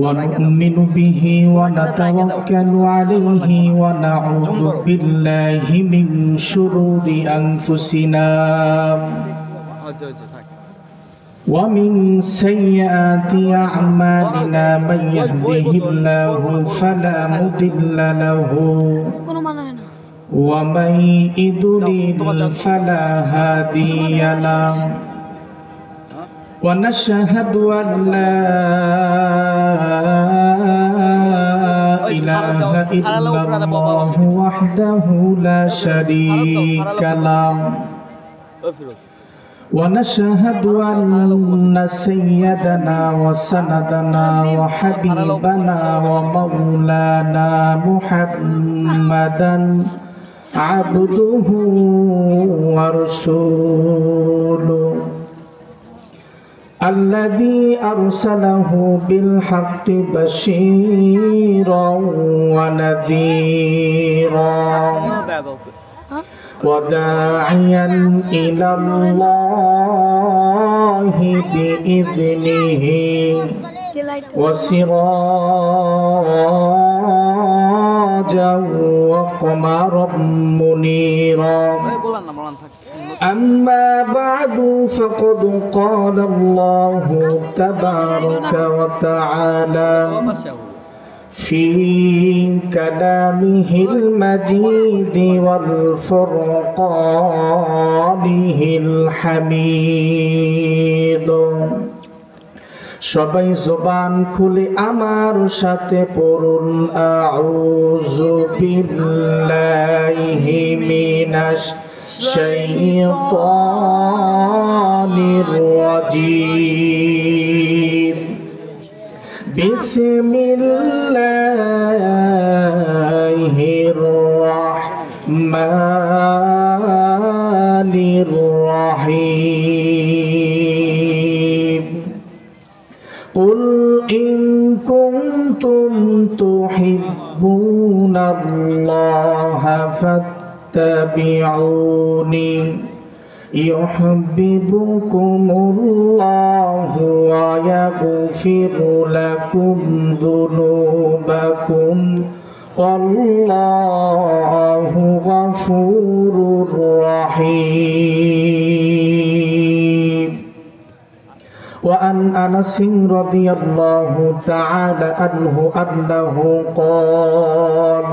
ونؤمن به ونتوكل عليه ونعوذ بالله من شرور أنفسنا ومن سيئات أعمالنا من يهده الله فلا مضل له ومن يضلل فلا هادي له ونشهد أن لا إله إلا الله وحده لا شريك له ونشهد أن سيدنا وسندنا وحبيبنا ومولانا محمدا عبده ورسوله الذي أرسله بالحق بشيرا ونذيرا وداعيا إلى الله بإذنه وسراجا وقمرا منيرا أما بعد فقد قال الله تبارك وتعالى في كلامه المجيد والفرقانه الحميد সবাই জবান খুলে আমার সাথে পড়ুন আউযু বিল্লাহি মিনাশ শাইতানির রাজীম বিসমিল্লাহির রাহমানির রাহিম قل إن كنتم تحبون الله فاتبعوني يحببكم الله ويغفر لكم ذنوبكم والله غفور رحيم وعن أنس رضي الله تعالى عنه أنه قال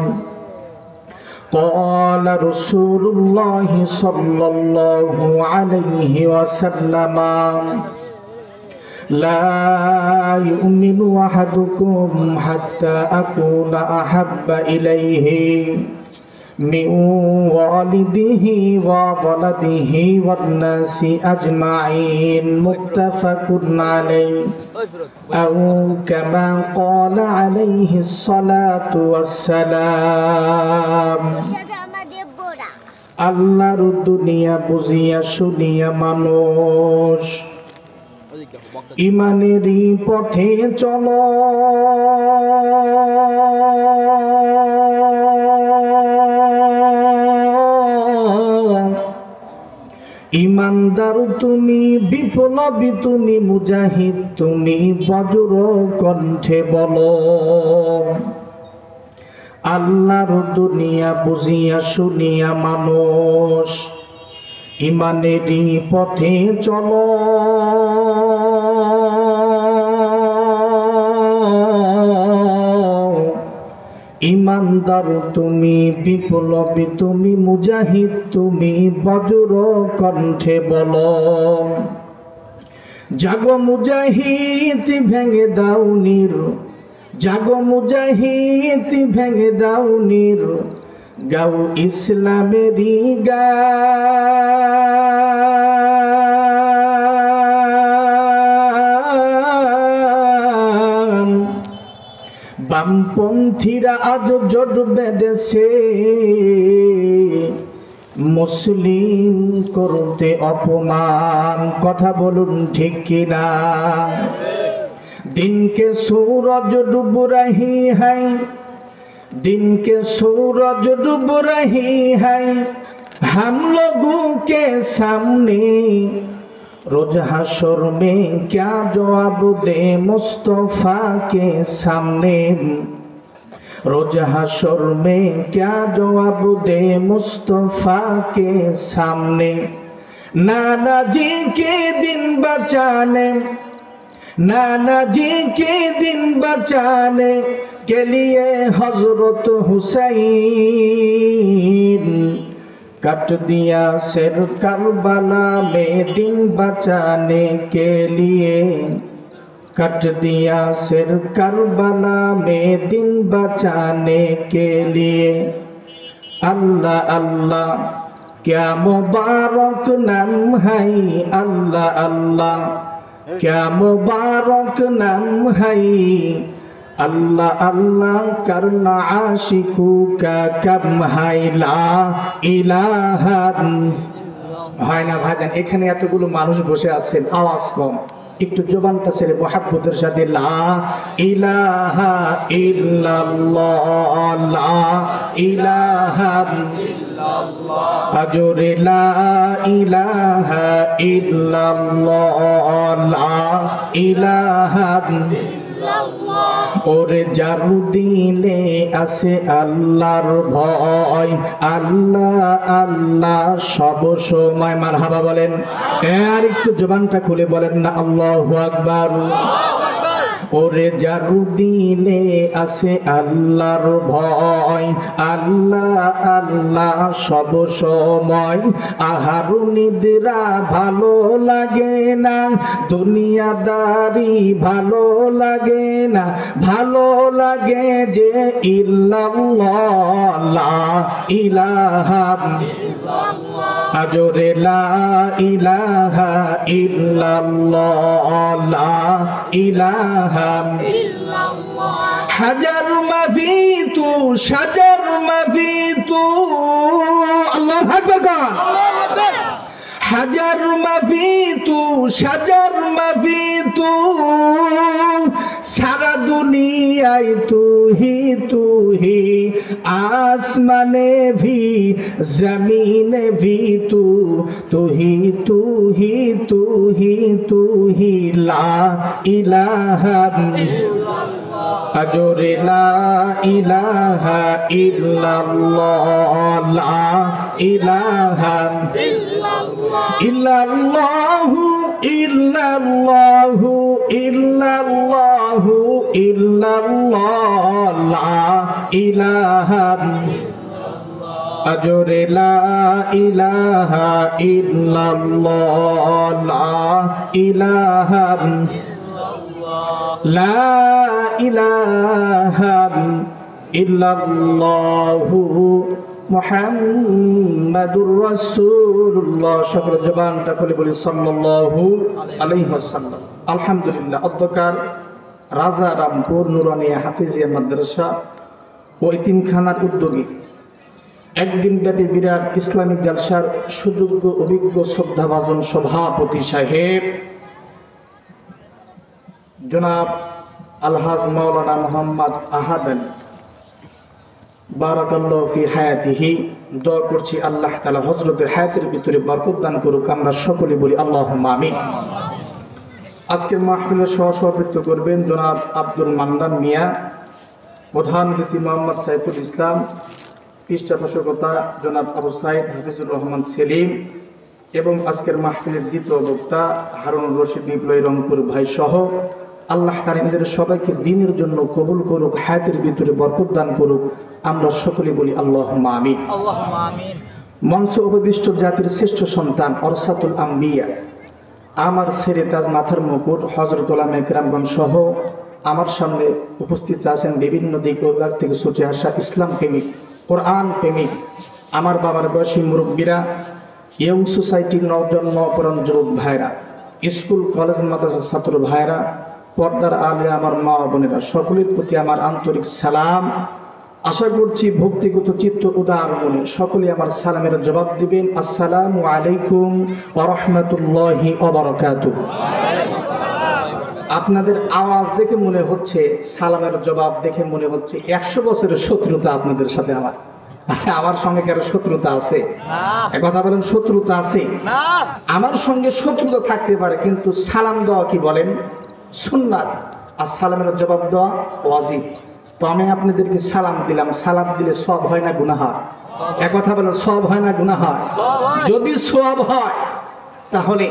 قال رسول الله صلى الله عليه وسلم لا يؤمن أحدكم حتى أكون أحب إليه من والده وولده والناس أجمعين متفق عليه أو كما قال عليه الصلاة والسلام আল্লাহর দুনিয়া বুঝিয়া শুনিয়া মানুষ ইমানেরই পথে চলো ইমানদার তুমি, বিপ্লবী তুমি, মুজাহিদ তুমি, বজ্র কণ্ঠে বলো আল্লাহর দুনিয়া বুঝিয়া শুনিয়া মানুষ ইমানেরই পথে চলো ইমানদার তুমি, বিপ্লবী তুমি, মুজাহিদ তুমি, বজ্র কণ্ঠে বলো জাগো মুজাহিদ ভেঙে দাও নীর, জাগো মুজাহিদ ভেঙে দাও নীর, গাও ইসলামেরই গান। বামপন্থীরা আজ জোট বেঁধেছে মুসলিম করতে অপমান, কথা বলুন ঠিক কিনা? दिन के सूरज डूब रही है, दिन के सूरज डूब रही है, हम लोगों के सामने रोज हशर में क्या जवाब दे मुस्तफा के सामने, रोज हशर में क्या जवाब दे मुस्तफा के सामने। नाना जी के दिन बचाने, नाना जी के दिन बचाने के लिए हजरत हुसैन कट दिया सिर करबला में, दिन बचाने के लिए कट दिया सिर करबला में, दिन बचाने के लिए। अल्लाह अल्लाह क्या मुबारक नाम है, अल्लाह अल्लाह क्या मुबारक नाम है, अल्लाह अल्लाह करना आशिकू का कम है, ला इलाहा হয় না ভাইজান। এখানে এতগুলো মানুষ বসে আছেন, আওয়াজ কম, একটু জবানটা ছেড়ে মহব্বতের সাথে লা ইলাহা ইল্লাল্লাহ, লা ইলাহা ইল্লাল্লাহ, আজরে লা ইলাহা ইল্লাল্লাহ, লা ইলাহা ওরে যার দিলে আছে আল্লাহর ভয়, আল্লাহ আল্লাহ সব সময়। মারহাবা বলেন, আর একটু জবানটা খুলে বলেন না আল্লাহু আকবার। ওরে যার দিলে আছে আল্লাহর ভয়, আল্লাহ আল্লাহ সব সময়। আহার নিদ্রা ভালো লাগে না, দুনিয়াদারি ভালো লাগে না, ভালো লাগে যে ইল্লাল্লাহ, লা ইলাহা ইল্লাল্লাহ, আজরে লা ইলাহা ইল্লাল্লাহ, লা ইলাহা হাজার মাফি তু সাজার মাফি তু, আল্লাহু আকবার। হাজার মাফি তু সাজার মাফি তু, সারা দুনিয়ায় তু হি, আসমানে ভি জমিনে ভি তু হি, লা ইলাহা আজরে লা ইলাহা ইল্লাল্লাহ, লা ইলাহা ইল্লাল্লাহু ইল্লাল্লাহু ইল্লাল্লাহু ইল্লাল্লাহ, লা ইলাহা আজরে লা ইলাহা ইল্লাল্লাহ, লা ইলাহা লা ইলাহা ইল্লাল্লাহু মুহাম্মাদুর রাসূলুল্লাহ। সকল জবানটা খুলে বলি সাল্লাল্লাহু আলাইহি ওয়াসাল্লাম। আলহামদুলিল্লাহ। অধ্যকার রাজারামপুর নুরানিয়া হাফিজিয়া মাদ্রাসা ও এতিমখানার উদ্যোগী একদিন ব্যাপী বিরাট ইসলামিক জালসার সুযোগ্য অভিজ্ঞ শ্রদ্ধাভাজন সভাপতি সাহেব জনাব আলহাজ মাওলানা মোহাম্মদ আহাদ আলী বারাকাল্লাহু ফি হায়াতিহি, দোয়া করছি আল্লাহ তাআলা হযরতের হায়াতের ভিতরে বরকত দান করুক। আমরা সকলে বলি আল্লাহুম্মা আমিন। আজকের মাহফিলের সহসভাপতিত্ব করবেন জনাব আব্দুল মান্নান মিয়া, প্রধান অতিথি মোহাম্মদ সাইফুল ইসলাম, পৃষ্ঠপোষকতা জনাব আবু সাইদ হাফিজুর রহমান সেলিম এবং আজকের মাহফিলের দ্বিতীয় বক্তা হারুনুর রশিদ বিপ্লবী রংপুর ভাই সহ আল্লাহ তাআলা সবাইকে দ্বীনের জন্য কবুল করুক, হায়াতের ভিতরে বরকত দান করুক। আমরা সকলে বলি আল্লাহুম্মা আমিন। আল্লাহুম্মা আমিন। মঞ্চ উপবিষ্ট জাতির শ্রেষ্ঠ সন্তান ওরসাতুল আম্বিয়া, আমার ছেলে তাজ মাথার মুকুট হযরত উলামায়ে কেরামগণ সহ আমার সামনে উপস্থিত আছেন বিভিন্ন দিক বিভাগ থেকে ছুটে আসা ইসলাম প্রেমিক, কোরআন প্রেমিক, আমার বাবার বয়সী মুরব্বীরা, ইয়ং সোসাইটির নওজোয়ান নওপরাণ যুবক ভাইরা, স্কুল কলেজ মাদ্রাসার ছাত্র ভাইরা, পর্দার আলে আমার মা বোনেরা, সকলের প্রতি আমার আন্তরিক সালাম। আশা করছি ভক্তিগত চিত্ত উদার মনে সকলে আমার সালামের জবাব দিবেন। আসসালামু আলাইকুম ওয়া রাহমাতুল্লাহি ওয়া বারাকাতুহু। আপনাদের আওয়াজ দেখে মনে হচ্ছে, সালামের জবাব দেখে মনে হচ্ছে 100 বছরের শত্রুতা আপনাদের সাথে আমার। আচ্ছা, আমার সঙ্গে কারো শত্রুতা আছে? কথা বলেন, শত্রুতা আছে? আমার সঙ্গে শত্রুতা থাকতে পারে, কিন্তু সালাম দেওয়া কি বলেন সুন্নাত, আর সালামের জবাব দেওয়া ওয়াজিব। তো আমি আপনাদেরকে সালাম দিলাম, সালাম দিলে সওয়াব হয় না গুনাহ হয়? কথা বলেন, সওয়াব হয় না গুনাহ হয়? যদি সওয়াব হয় তাহলে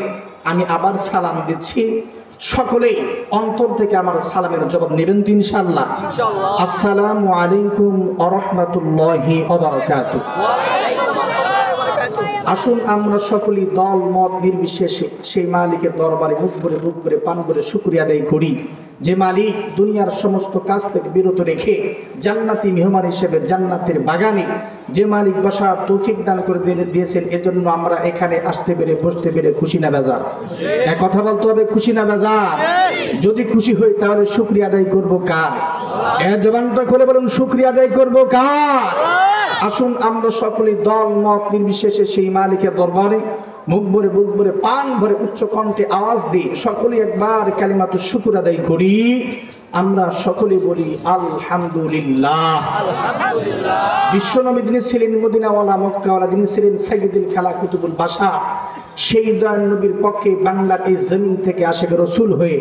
আমি আবার সালাম দিচ্ছি, সকলেই অন্তর থেকে আমার সালামের জবাব নেবেন তো ইনশাআল্লাহ? আসসালামু আলাইকুম ওয়া রাহমাতুল্লাহি ওয়া বারাকাতুহু। আসুন আমরা সকলেই দল মত নির্বিশেষে সেই মালিকের দরবারে মুখ ভরে পান ভরে শুকরিয়া আদায় করি, যে মালিক দুনিয়ার সমস্ত কাজ থেকে বিরত রেখে জান্নাতি মেহমান হিসেবে জান্নাতের বাগানে যে মালিক বসার তৌফিক দান করে দিয়েছেন, এজন্য আমরা এখানে আসতে পেরে বসতে পেরে খুশি না বেজার? এক কথা বলতে হবে, খুশি না বেজার? যদি খুশি হই তাহলে শুকরিয়া আদায় করব কার? জবানটা করে বলুন, শুকরিয়া আদায় করব কার? আসুন আমরা সকলে দল মত নির্বিশেষে সেই মালিকের দরবারে মুখ ভরে বুক ভরে পান ভরে উচ্চ কণ্ঠে আওয়াজ দিয়ে সকলে একবার কালিমাতুশ শুকর আদায় করি। আমরা সকলে বলি আলহামদুলিল্লাহ। বিশ্বনবী যিনি ছিলেন মদিনাওয়ালা মক্কাওয়ালা, যিনি ছিলেন সাইয়্যিদুল খালা কুতুবুল বাশার, সেই দয়াল নবীর পক্ষে বাংলার এই জমিন থেকে আশিক রাসূল হয়ে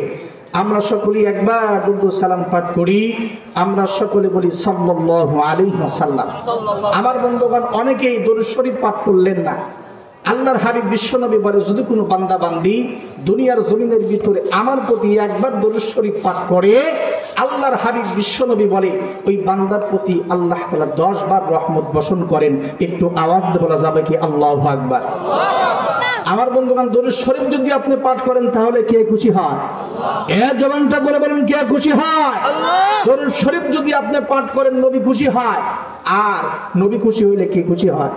আমরা সকলেই একবার দুরূদ সালাম পাঠ করি। আমরা সকলে বলি সাল্লাল্লাহু আলাইহি ওয়াসাল্লাম। আমার বন্ধুগণ, অনেকেই দরুদ শরীফ পাঠ করলেন না। আল্লাহর হাবিব বিশ্বনবী বলে, যদি কোনো বান্দা বান্দি দুনিয়ার জমিনের ভিতরে আমার প্রতি একবার দরুদ শরীফ পাঠ করে, আল্লাহর হাবিব বিশ্বনবী বলে ওই বান্দার প্রতি আল্লাহ তাআলা 10 বার রহমত বর্ষণ করেন। একটু আওয়াজ দিয়ে বলা যাবে কি আল্লাহু আকবার? আমার বন্ধুগণ, দরুদ শরীফ যদি আপনি পাঠ করেন তাহলে কে খুশি হয়? জবানটা বলে বলেন, কে খুশি হয়? দরুদ শরীফ যদি আপনি পাঠ করেন নবী খুশি হয়, আর নবী খুশি হইলে কে খুশি হয়?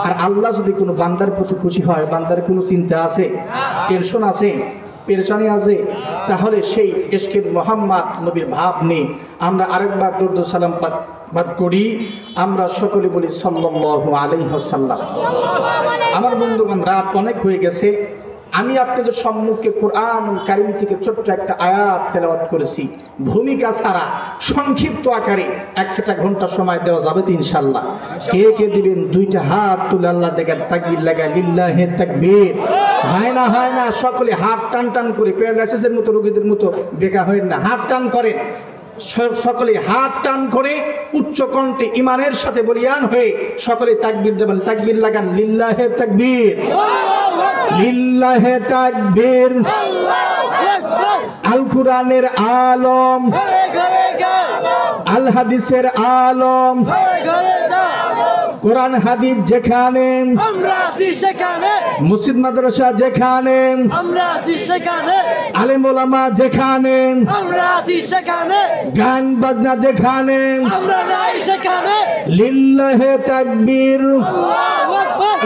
আর আল্লাহ যদি কোনো বান্দার প্রতি খুশি হয়, বান্দার কোনো চিন্তা আছে, টেনশন আছে, পেরেশানি আছে, তাহলে সেই ইশকে মুহাম্মদ নবীর ভাব নিয়ে আমরা আরেকবার দরুদ সালাম পাঠ করি। আমরা সকলে বলি সাল্লাল্লাহু আলাইহি ওয়াসাল্লাম। আমার বন্ধুগণ, রাত অনেক হয়ে গেছে। আমি আপনাদের সম্মুখে কোরআনুল কারীম থেকে ছোট্ট একটা আয়াত তেলাওয়াত করেছি, ভূমিকা ছাড়া সংক্ষিপ্ত আকারে। 1 ঘন্টা সময় দেওয়া যাবে তো ইনশাআল্লাহ? কে কে দিবেন? 2টা হাত তুলে আল্লাহ দেখেন, তাকবীর লাগা, লিল্লাহি তাকবীর। হয় না, সকলে হাত টান টান করে, প্যারালাইসিসের মতো রোগীদের মতো বেকা হয়েন না, হাত টান করেন। সকলে হাত টান করে উচ্চ কণ্ঠে ইমানের সাথে বলিয়ান হয়ে সকলে তাকবীর দেবেন, তাকবীর লাগান, লিল্লাহি তাকবীর, লিল্লাহি তাকবীর। আল কোরআনের আলম, আল হাদিসের আলম, কোরআন হাদিস যেখানে আমরা আছি সেখানে, মসজিদ মাদ্রাসা যেখানে আমরা আছি সেখানে, আলেম ওলামা যেখানে আমরা আছি সেখানে, গান বাজনা যেখানে আমরা নাই সেখানে, লিল্লাহি তাকবীর, আল্লাহু আকবার,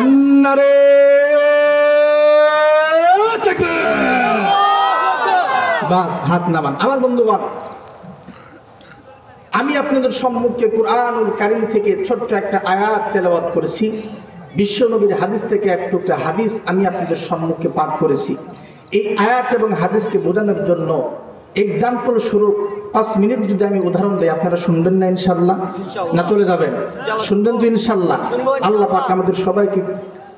নারে তাকবীর। বাস, হাত নামান। আমার বন্ধুগণ, আমি আপনাদের সম্মুখে কোরআনুল কারীম থেকে ছোট্ট একটা আয়াত তেলাওয়াত করেছি। বিশ্বনবীর হাদিস থেকে এক টুকরা হাদিস আমি আপনাদের সম্মুখে পাঠ করেছি। এই আয়াত এবং হাদিসকে বোঝানোর জন্য এক্সাম্পল স্বরূপ 5 মিনিট যদি আমি উদাহরণ দিই, আপনারা শুনবেন না ইনশাআল্লাহ? না চলে যাবেন? শুনবেন তো ইনশাআল্লাহ? আল্লাহ পাক আমাদের সবাইকে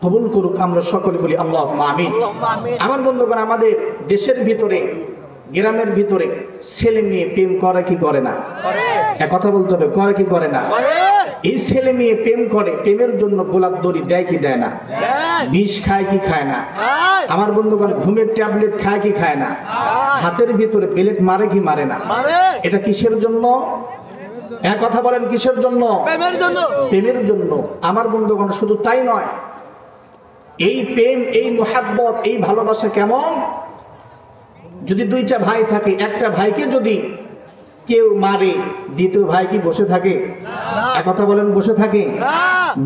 কবুল করুক। আমরা সকলে বলি আল্লাহুম্মা আমিন। আমার বন্ধুগণ, আমাদের দেশের ভিতরে, গ্রামের ভিতরে ছেলে মেয়ে প্রেম করে কি করে না? এক কথা বলতে হবে, করে কি করে না? এই ছেলে মেয়ে প্রেম করে, প্রেমের জন্য গোলাপ দড়ি দেয় কি দেয় না? বিষ খায় কি খায় না? আমার বন্ধুগণ, ঘুমের ট্যাবলেট খায় কি খায় না? হাতের ভিতরে বেলেট মারে কি মারে না? এটা কিসের জন্য? এক কথা বলেন, কিসের জন্য? প্রেমের জন্য। প্রেমের জন্য। আমার বন্ধুগণ, শুধু তাই নয়, এই প্রেম, এই মুহাব্বত, এই ভালোবাসা কেমন? যদি 2টা ভাই থাকে, একটা ভাইকে যদি কেউ মারে, দ্বিতীয় ভাই কি বসে থাকে? এক কথা বলেন, বসে থাকে?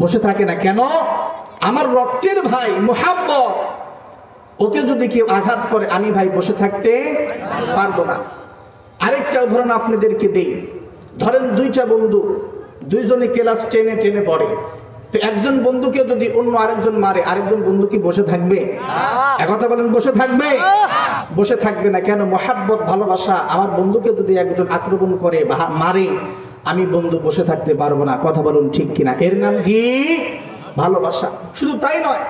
বসে থাকে না। কেন? আমার রক্তের ভাই, মুহাব্বত, ওকে যদি কেউ আঘাত করে, আমি ভাই বসে থাকতে পারবো না। আরেকটা উদাহরণ আপনাদেরকে দেই। ধরেন 2টা বন্ধু, দুইজনে ক্লাস 10-এ পড়ে। তো একজন বন্ধুকে যদি অন্য আরেকজন মারে, আরেকজন বন্ধু কি বসে থাকবে? একথা বলেন, বসে থাকবে? বসে থাকবে না। কেন? মহাব্বত, ভালোবাসা। আমার বন্ধুকে যদি একজন আক্রমণ করে বা মারে, আমি বন্ধু বসে থাকতে পারবো না। কথা বলুন ঠিক কিনা? এর নাম কি? ভালোবাসা। শুধু তাই নয়,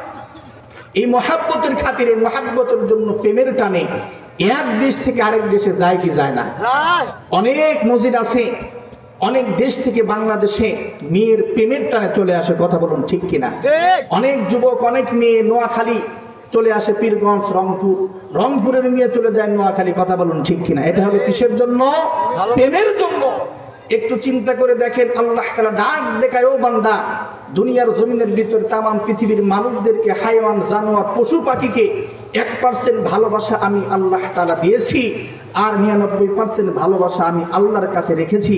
এই মহাব্বতের খাতিরে, মহাব্বতের জন্য, প্রেমের টানে এক দেশ থেকে আরেক দেশে যায় কি যায় না? অনেক মসজিদ আছে, অনেক দেশ থেকে বাংলাদেশে মেয়ের প্রেমের টানে চলে আসে। কথা বলুন ঠিক কিনা? অনেক যুবক, অনেক মেয়ে নোয়াখালী চলে আসে, পীরগঞ্জ, রংপুর, রংপুরের মেয়ে চলে যায় নোয়াখালী। কথা বলুন ঠিক কিনা? এটা হলো কিসের জন্য? প্রেমের জন্য। একটু চিন্তা করে দেখেন, আল্লাহ তাআলা ডাক দেখায়, ও বান্দা, দুনিয়ার জমিনের ভিতর তামাম পৃথিবীর মানুষদেরকে, হাইওয়ান, জানোয়ার, পশু পাখিকে 1% ভালোবাসা আমি আল্লাহ তাআলা দিয়েছি, আর 99% ভালোবাসা আমি আল্লাহর কাছে রেখেছি।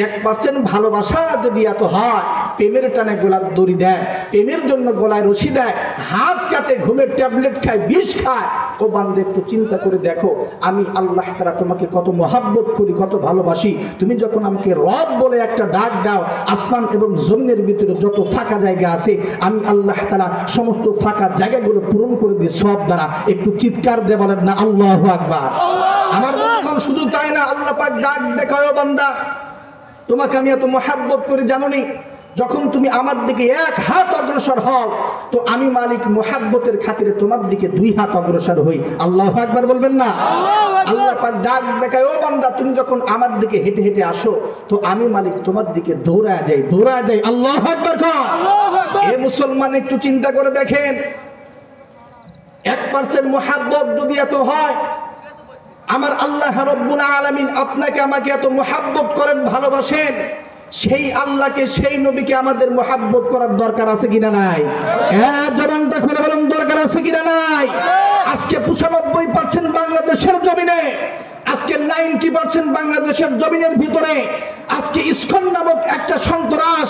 1% ভালোবাসা যদি এত হয়, প্রেমের টানে গোলার দড়ি দেয়, প্রেমের জন্য গলায় রশি দেয়, হাত কাটে, ঘুমের ট্যাবলেট খায়, বিষ খায়, ও বান্দা একটু চিন্তা করে দেখো, আমি আল্লাহ তাআলা তোমাকে কত মহাব্বত করি, কত ভালোবাসি। তুমি যখন আমাকে রব বলে একটা ডাক দাও, আসমান এবং জমিনের ভিতরে যত ফাঁকা জায়গা আছে, আমি আল্লাহ তাআলা সমস্ত ফাঁকা জায়গাগুলো পূরণ করে দিই সব দ্বারা। একটু চিৎকার দিয়ে বলেন না আল্লাহু আকবার। আমার বন্ধুগণ, শুধু তাই না, আল্লাহ পাক ডাক দেখায়, ও বান্দা, তোমাকে আমি এত মহাব্বত করি জানোনি? যখন তুমি আমার দিকে 1 হাত অগ্রসর হও, তো আমি মালিক মহাব্বতের খাতিরে তোমার দিকে 2 হাত অগ্রসর হই। আল্লাহু আকবার বলবেন না? আল্লাহ পাক ডাক দেখায়, ও বান্দা, তুমি যখন আমার দিকে হেঁটে হেঁটে আসো, তো আমি মালিক তোমার দিকে দৌড়ায় যাই, দৌড়ায় যাই। আল্লাহু আকবার কর। এ মুসলমান, একটু চিন্তা করে দেখেন, 1% মহাব্বত যদি এত হয়, আমার আল্লাহ রাব্বুল আলামিন আপনাকে আমাকে এত মহাব্বত করেন, ভালোবাসেন, সেই আল্লাহকে, সেই নবীকে আমাদের মহাব্বত করার দরকার আছে কিনা নাই? হ্যাঁ, জবানটা খুলে বলেন, দরকার আছে কিনা নাই? আজকে 95% বাংলাদেশের জমিনে, আজকে 90% বাংলাদেশের জমিনের ভিতরে আজকে ইসকন নামক একটা সন্ত্রাস,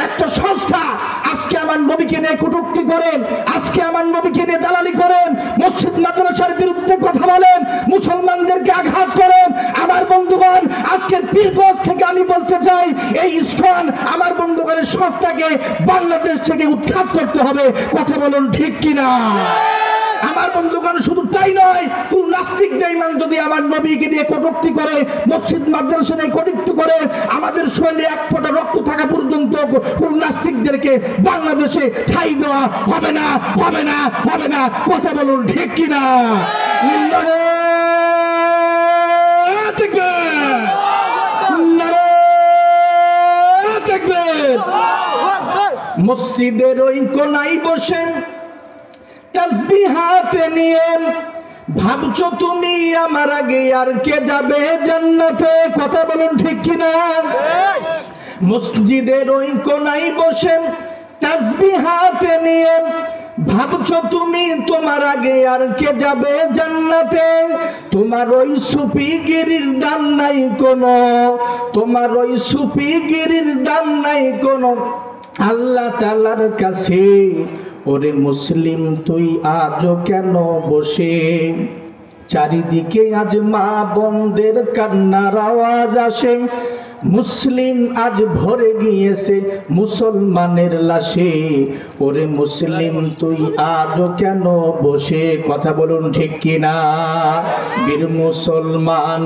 একটা সংস্থা আজকে আমার নবীকে নিয়ে কটূক্তি করেন, আজকে আমার নবীকে নিয়ে দালালি করেন, মসজিদ মাদ্রাসার বিরুদ্ধে কথা বলেন, মুসলমানদেরকে আঘাত করেন। আমার বন্ধুগণ, আজকের পীরগঞ্জ থেকে আমি বলতে চাই, এই ইসকন আমার বন্ধুগণের সংস্থাকে বাংলাদেশ থেকে উৎখাত করতে হবে। কথা বলুন ঠিক কিনা? আমার বন্ধুগণ, শুধু তাই নয়, কোন নাস্তিক বেঈমান যদি আমার নবীকে নিয়ে কটূক্তি করে, মসজিদ মাদ্রাসা নিয়ে কটূক্তি করে, আমাদের শরীরে 1 ফোঁটা রক্ত থাকা পর্যন্ত কোন নাস্তিকদেরকে বাংলাদেশে ঠাঁই দেওয়া হবে না, হবে না, হবে না। কথা বলুন ঠিক কিনা? মসজিদের ওই কোনায় বসে তাসবিহ হাতে নিয়ে ভাবছো তুমি আমার আগে আর কে যাবে জান্নাতে। কথা বলুন ঠিক কিনা? মসজিদের ওই কোনায় বসে তাসবিহ হাতে নিয়ে ভাবছো তুমি তোমার আগে আর কে যাবে জান্নাতে। তোমার ওই সুফিগিরির দাম নাই কোনো, তোমার ওই সুফিগিরির দাম নাই কোনো আল্লাহ তাআলার কাছে। ওরে মুসলিম, তুই আজও কেন বসে? চারিদিকে আজ মা বোনদের কান্নার আওয়াজ আসে। মুসলিম আজ ভরে গিয়েছে মুসলমানের লাশে। ওরে মুসলিম, তুই আজও কেন বসে? কথা বলুন ঠিক কিনা? বীর মুসলমান,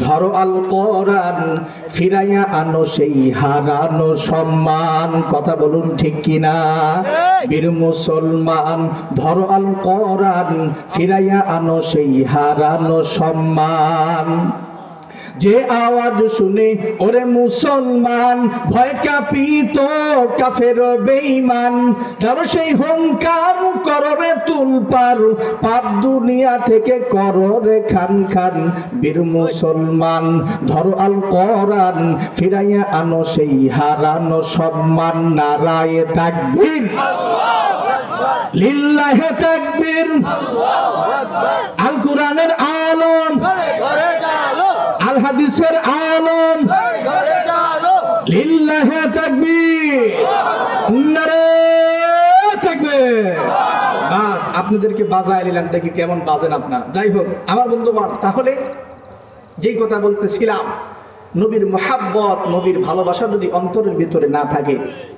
ধরো আল কোরআন, ফিরাইয়া আনো সেই হারানো সম্মান। কথা বলুন ঠিক কিনা? বীর মুসলমান, ধরো আল কোরআন, ফিরাইয়া আনো সেই হারানো সম্মান। যে আওয়াজ শুনে ওরে মুসলমান ভয় কাঁপিত কাফের বেঈমান, ধরো সেই হুঙ্কার করো রে তুলপার, পাপ দুনিয়া থেকে করো রে খান খান। বীর মুসলমান, ধরো আল কোরআন, ফিরাইয়া আনো সেই হারানো সম্মান। নারায়ে তাকবীর, লিল্লাহি তাকবীর। আল কোরআনের আলম, আল হাদিসের আলম, লিল্লাহি তাকবীর, নারায়ে তাকবীর। বাস, আপনাদেরকে বাজায় নিলাম, দেখি কেমন বাজেন আপনারা। যাই হোক আমার বন্ধুগণ, তাহলে যেই কথা বলতেছিলাম, নবীর মুহাব্বত, নবীর ভালোবাসা যদি অন্তরের ভিতরে না থাকে,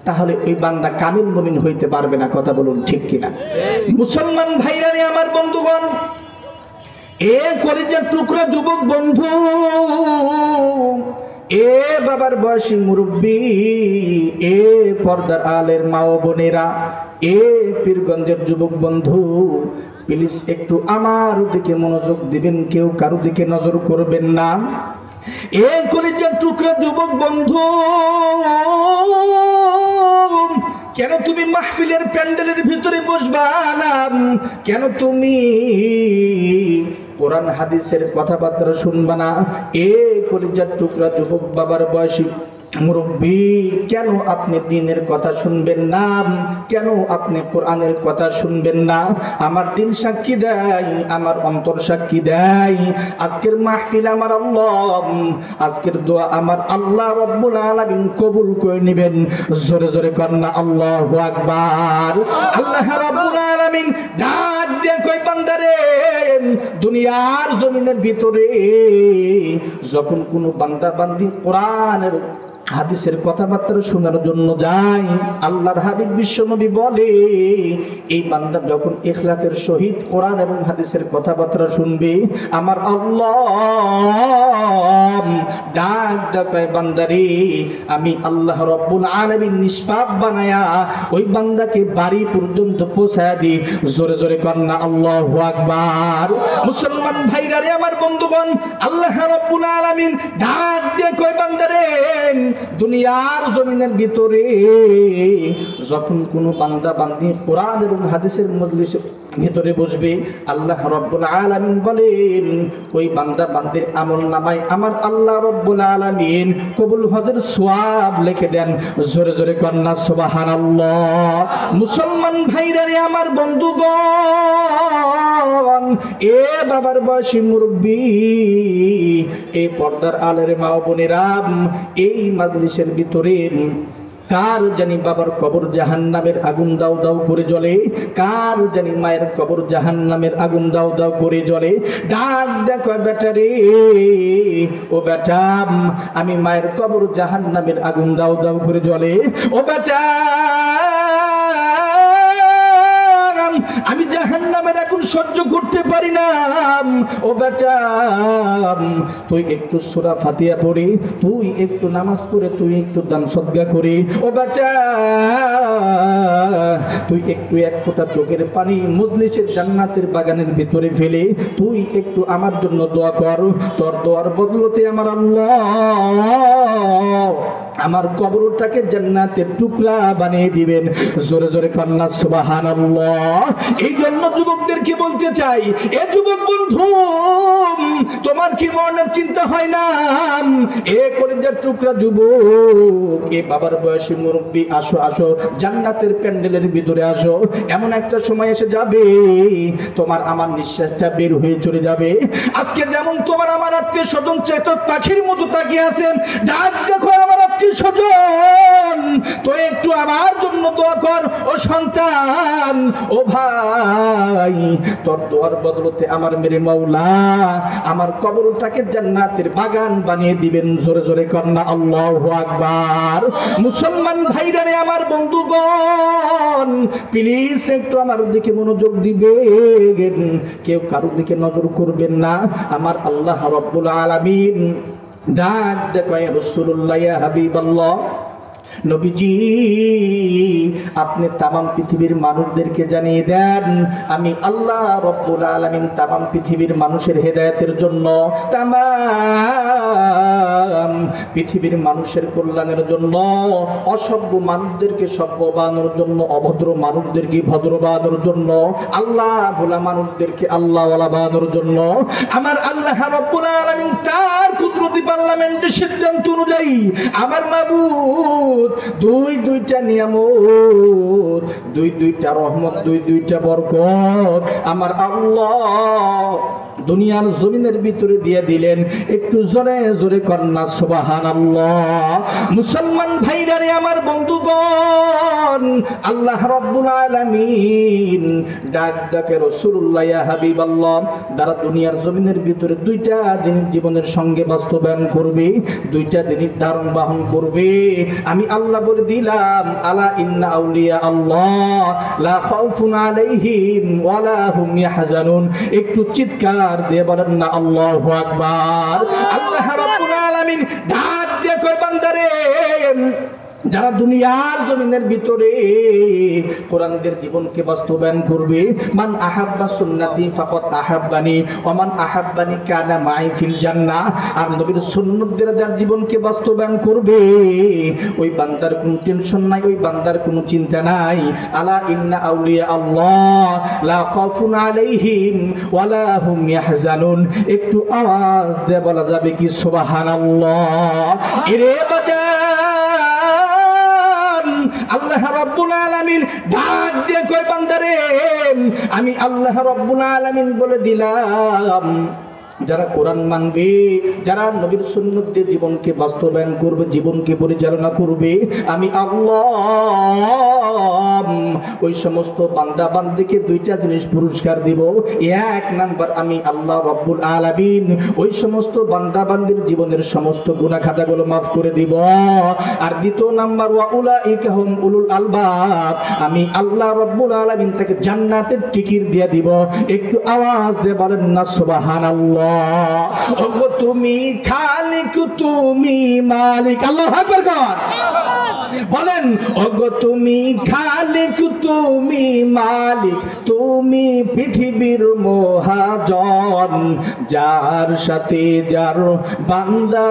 তাহলে ওই বান্দা কামিল মুমিন হইতে পারবে না। কথা বলুন ঠিক কিনা? মুসলমান ভাইরা রে আমার বন্ধুগণ, এ কলিজার টুকরা যুবক বন্ধু, এ বাবার বয়সী মুরব্বী, এ পর্দার আলের মা ও বোনেরা, এ পীরগঞ্জের যুবক বন্ধু, প্লিজ একটু আমার দিকে মনোযোগ দিবেন, কেউ কারো দিকে নজর করবেন না। এ কলিজার টুকরা যুবক বন্ধু, কেন তুমি মাহফিলের প্যান্ডেলের ভিতরে বসবা না? কেন তুমি কোরআন হাদিসের কথাবার্তা শুনবা না? এ কলিজার টুকরা যুবক বাবার বয়সী মুরব্বী, কেন আপনি দ্বীনের কথা শুনবেন না? কেন আপনি কোরআনের কথা শুনবেন না? আমার দিল সাক্ষী দেয়, আমার অন্তর সাক্ষী দেয়, আজকের মাহফিল আমার আল্লাহ, আজকের দোয়া আমার আল্লাহ রাব্বুল আলামিন কবুল করে নেবেন। জোরে জোরে কন্যা আল্লাহু আকবার। আল্লাহ রাব্বুল আলামিন ডাক দিয়ে কই বান্দারে, দুনিয়ার জমিনের ভিতরে যখন কোনো বান্দা বান্দি কোরআনের হাদিসের কথাবার্তা শোনার জন্য যায়, আল্লাহর হাবিব বিশ্বনবী বলে, এই বান্দা যখন ইখলাসের সহিত কোরআন এবং হাদিসের কথাবার্তা শুনবে, আমার আল্লাহ ডাক দেয়, বান্দারে আমি আল্লাহ রাব্বুল আলামিন নিষ্পাপ বানায়া ওই বান্দাকে বাড়ি পর্যন্ত পৌঁছায় দিই। জোরে জোরে কন্যা আল্লাহু আকবার। মুসলমান ভাইরা রে আমার বন্ধুগণ, আল্লাহ রাব্বুল আলামিন ডাক দিয়ে কয়, বান্দারে দুনিয়ার জমিনের ভিতরে যখন কোনো বান্দা বান্দি কোরআন এবং হাদিসের মজলিসের ভিতরে বসবে, আল্লাহ রাব্বুল আলামিন বলেন ওই বান্দা বান্দির আমলনামায় আমার আল্লাহ রাব্বুল আলামিন কবুল হজের সওয়াব লিখে দেন। জোরে জোরে কন্যা সুবহানাল্লাহ। মুসলমান ভাইরা রে আমার বন্ধুগণ, এ বাবার বয়সী মুরব্বী, এই পর্দার আলের মা ও বোনেরা, এই মাজলিসের ভিতরে কার জানি বাবার কবর জাহান্নামের আগুন দাও দাও করে জ্বলে, কার জানি মায়ের কবর জাহান্নামের আগুন দাও দাও করে জ্বলে। ডাক দেখো বেটা রে, ও বেটা, আমি মায়ের কবর জাহান্নামের আগুন দাও দাও করে জ্বলে। ও বেটা, আমি জাহান্নামের আগুন সহ্য করতে পারি না। ও বেটা, তুই একটু সূরা ফাতিহা পড়ে, তুই একটু নামাজ পড়ে, তুই একটু দান সদকা করে, ও বেটা তুই একটু এক ফোঁটা চোখের পানি মজলিসের জান্নাতের বাগানের ভিতরে ফেলে তুই একটু আমার জন্য দোয়া কর। তোর দোয়ার বদলতে আমার আল্লাহ আমার কবরটাকে জান্নাতের টুকরা বানিয়ে দিবেন। জোরে জোরে কন্যা সুবহানাল্লাহ। এই জন্য যুবকদেরকে বলতে চাই, এ যুবক বন্ধু, তোমার কি মনের চিন্তা হয় না? এ কলিজার টুকরা যুবক, এ বাবার বয়সী মুরব্বী, আসো আসো, জান্নাতের প্যান্ডেলের ভিতরে আসো। এমন একটা সময় এসে যাবে তোমার আমার নিঃশ্বাসটা বের হয়ে চলে যাবে। আজকে যেমন তোমার আমার আত্মীয় স্বজন চেতক পাখির মতো তাকিয়ে আছেন, ডাক দেখো আমার আত্মীয় স্বজন, তো একটু আমার জন্য দোয়া কর। ও সন্তান, ও ভাই, তোর দোয়ার বদলতে আমার মেরে মাওলা আমার কবরটাকে জান্নাতের বাগান বানিয়ে দিবেন। জোরে জোরে কন্যা আল্লাহু আকবার। মুসলমান ভাইরা রে আমার বন্ধুগণ, প্লিজ একটু আমার দিকে মনোযোগ দিবেন, কেউ কারোর দিকে নজর করবেন না। আমার আল্লাহ রাব্বুল আলামিন ডাক দেয়, রাসূলুল্লাহ, ইয়া হাবিবাল্লাহ, নবীজি আপনি তামাম পৃথিবীর মানুষদেরকে জানিয়ে দেন, আমি আল্লাহ রাব্বুল আলামিন তামাম পৃথিবীর মানুষের হেদায়েতের জন্য, তামাম পৃথিবীর মানুষের কল্যাণের জন্য, অসভ্য মানুষদেরকে সভ্য বানানোর জন্য, অভদ্র মানুষদেরকে ভদ্র বানানোর জন্য, আল্লাহ ভোলা মানুষদেরকে আল্লাহওয়ালা বানানোর জন্য আমার আল্লাহ রাব্বুল আলামিন তার কুদরতি পার্লামেন্টের সিদ্ধান্ত অনুযায়ী আমার মাবুদ দুইটা নিয়ামত, দুইটা রহমত, দুইটা বরকত আমার আল্লাহ দুনিয়ার জমিনের ভিতরে দিয়ে দিলেন। একটু জোরে জোরে কন্যা সুবহানাল্লাহ। মুসলমান ভাইরা রে আমার বন্ধুগণ, আল্লাহ রাব্বুল আলামিন ডাক ডাকে রাসূলুল্লাহ ইয়া হাবিবাল্লাহ যারা দুনিয়ার জমিনের ভিতরে দুইটা জিনিস জীবনের সঙ্গে বাস্তবায়ন করবে, দুইটা জিনিস ধারণ বহন করবে, আমি আল্লাহ বলে দিলাম আলা ইন্না আউলিয়া আল্লাহ লা খাউফুন আলাইহিম ওয়ালা হুম ইয়াহজানুন। একটু চিৎকার দিয়ে বলেন না আল্লাহু আকবার। আল্লাহ রাব্বুল আলামিন ডাক দিয়ে কয় বান্দারে, যারা দুনিয়ার জমিনের ভিতরে কোরআনের জীবনকে বাস্তবায়ন করবে, মান আহাব্বা সুন্নতি ফাকাত আহাব্বানি ওয়া মান আহাব্বানি কানা মাই ফিল জান্নাহ। আর নবীর সুন্নাতদের যার জীবনকে বাস্তবায়ন করবে, ওই বান্দার কোনো টেনশন নাই, ওই বান্দার কোনো চিন্তা নাই। আলা ইন্না আউলিয়া আল্লাহ লা খাউফুন আলাইহিম ওয়ালা হুম ইয়াহজানুন। একটু আওয়াজ দিয়ে বলা যাবে কি সুবহানাল্লাহ? এরে বাজান, আল্লাহ রাব্বুল আলামিন ডাক দিয়ে কয় বান্দারে, আমি আল্লাহ রাব্বুল আলামিন বলে দিলাম যারা কোরআন মানবে, যারা নবীর সুন্নাত দিয়ে জীবনকে বাস্তবায়ন করবে, জীবনকে পরিচালনা করবে, আমি আল্লাহ ওই সমস্ত বান্দা বান্দিকে দুইটা জিনিস পুরস্কার দিব। এক নাম্বার, আমি আল্লাহ রাব্বুল আলামিন ওই সমস্ত বান্দা বান্দির জীবনের সমস্ত গুনাহ খাতাগুলো maaf করে দিব। আর দ্বিতীয় নাম্বার, ওয়া উলাইকা হুম উলুল আলবাব, আমি আল্লাহ রাব্বুল আলামিন তাকে জান্নাতের টিকিট দিয়ে দিব। একটু আওয়াজ দিয়ে বলেন না সুবহানাল্লাহ। ওগো তুমি খালিক, তুমি মালিক। আল্লাহু আকবার বলেন। ওগো তুমি খালিক, তুমি মালিক, তুমি পৃথিবীর মহাজন, যার সাথে যার বান্দা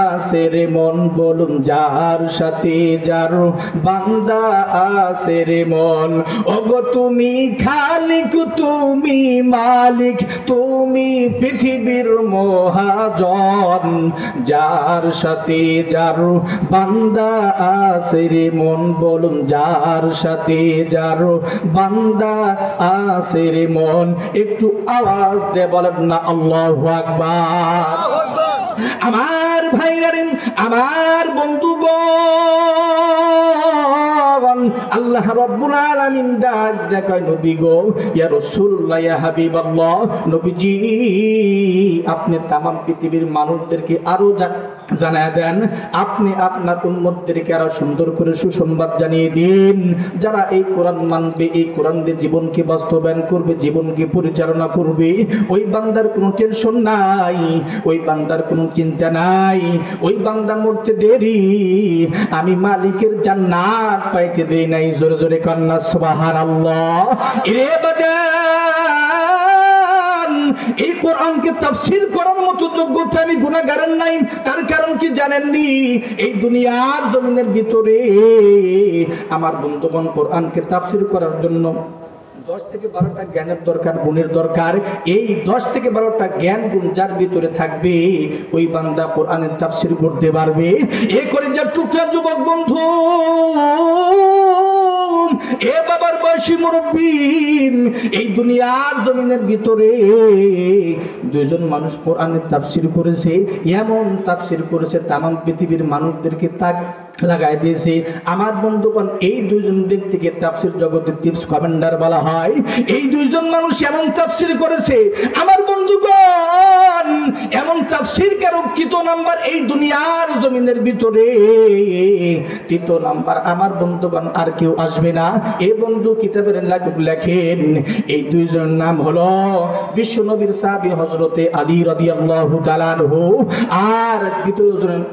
আছে রে মন, বলুন যার সাথে যার বান্দা আছে রে মন। ওগো তুমি খালিক, তুমি মালিক, তুমি পৃথিবীর মহাজন, যার সাথে যার বান্দা আছে রে মন, বলুন যার সাথে যার বান্দা আছে রে মন। একটু আওয়াজ দিয়ে বলেন না আল্লাহু আকবার। আমার ভাইরা রে, আমার বন্ধুগণ, আল্লাহ রাব্বুল আলামিন ডাক দেখায় নবী গো, ইয়া রাসূলুল্লাহ ইয়া হাবিবাল্লাহ, নবীজি আপনি তামাম পৃথিবীর মানুষদেরকে আরো জানায় দেন, আপনি আপনার উম্মতদেরকে আরো সুন্দর করে সুসংবাদ জানিয়ে দিন, যারা এই কোরআন মানবে, এই কোরআনের জীবনকে বাস্তবায়ন করবে, জীবনকে পরিচালনা করবে, ওই বান্দার কোনো টেনশন নাই, ওই বান্দার কোনো চিন্তা নাই, ওই বান্দা মরতে দেরি, আমি মালিকের জান্নাত পাইতে দেই নাই। জোরে জোরে কন্না সুবহানাল্লাহ। এরে বাজান, এই কোরআনকে তাফসীর করার মতো যোগ্যতা আমি গুনাহগারের নাই। তার কারণ কি জানেননি? এই দুনিয়ার জমিনের ভিতরে আমার বন্ধুগণ কোরআনকে তাফসীর করার জন্য 10 থেকে 12টা জ্ঞানের দরকার, গুণের দরকার। এই 10 থেকে 12টা জ্ঞান গুণ যার ভিতরে থাকবে, ওই বান্দা কোরআনের তাফসীর করতে পারবে। এই করে যা টুকরা যুবক বন্ধু, এ বাবার বয়সী মুরব্বী, এই দুনিয়ার জমিনের ভিতরে দুইজন মানুষ কোরআনের তাফসীর করেছে, এমন তাফসীর করেছে তামাম পৃথিবীর মানুষদেরকে তাক লাগাই দিয়েছে। আমার বন্ধুগণ, এই দুইজন ব্যক্তিকে তাফসীর জগতের চিফ কমান্ডার বলা হয়। এই দুইজন মানুষ এমন তাফসীর করেছে আমার বন্ধুগণ, এমন তাফসীর কারো তৃতীয় নাম্বার এই দুনিয়ার জমিনের ভিতরে, তৃতীয় নাম্বার আমার বন্ধুগণ আর কেউ আসবে না। এই বন্ধু কিতাবের লেখক লেখেন, এই দুইজন নাম হলো বিশ্ব নবীর সাহাবী হযরতে আলী রাদিয়াল্লাহু তাআলা আনহু, আর দ্বিতীয় জনের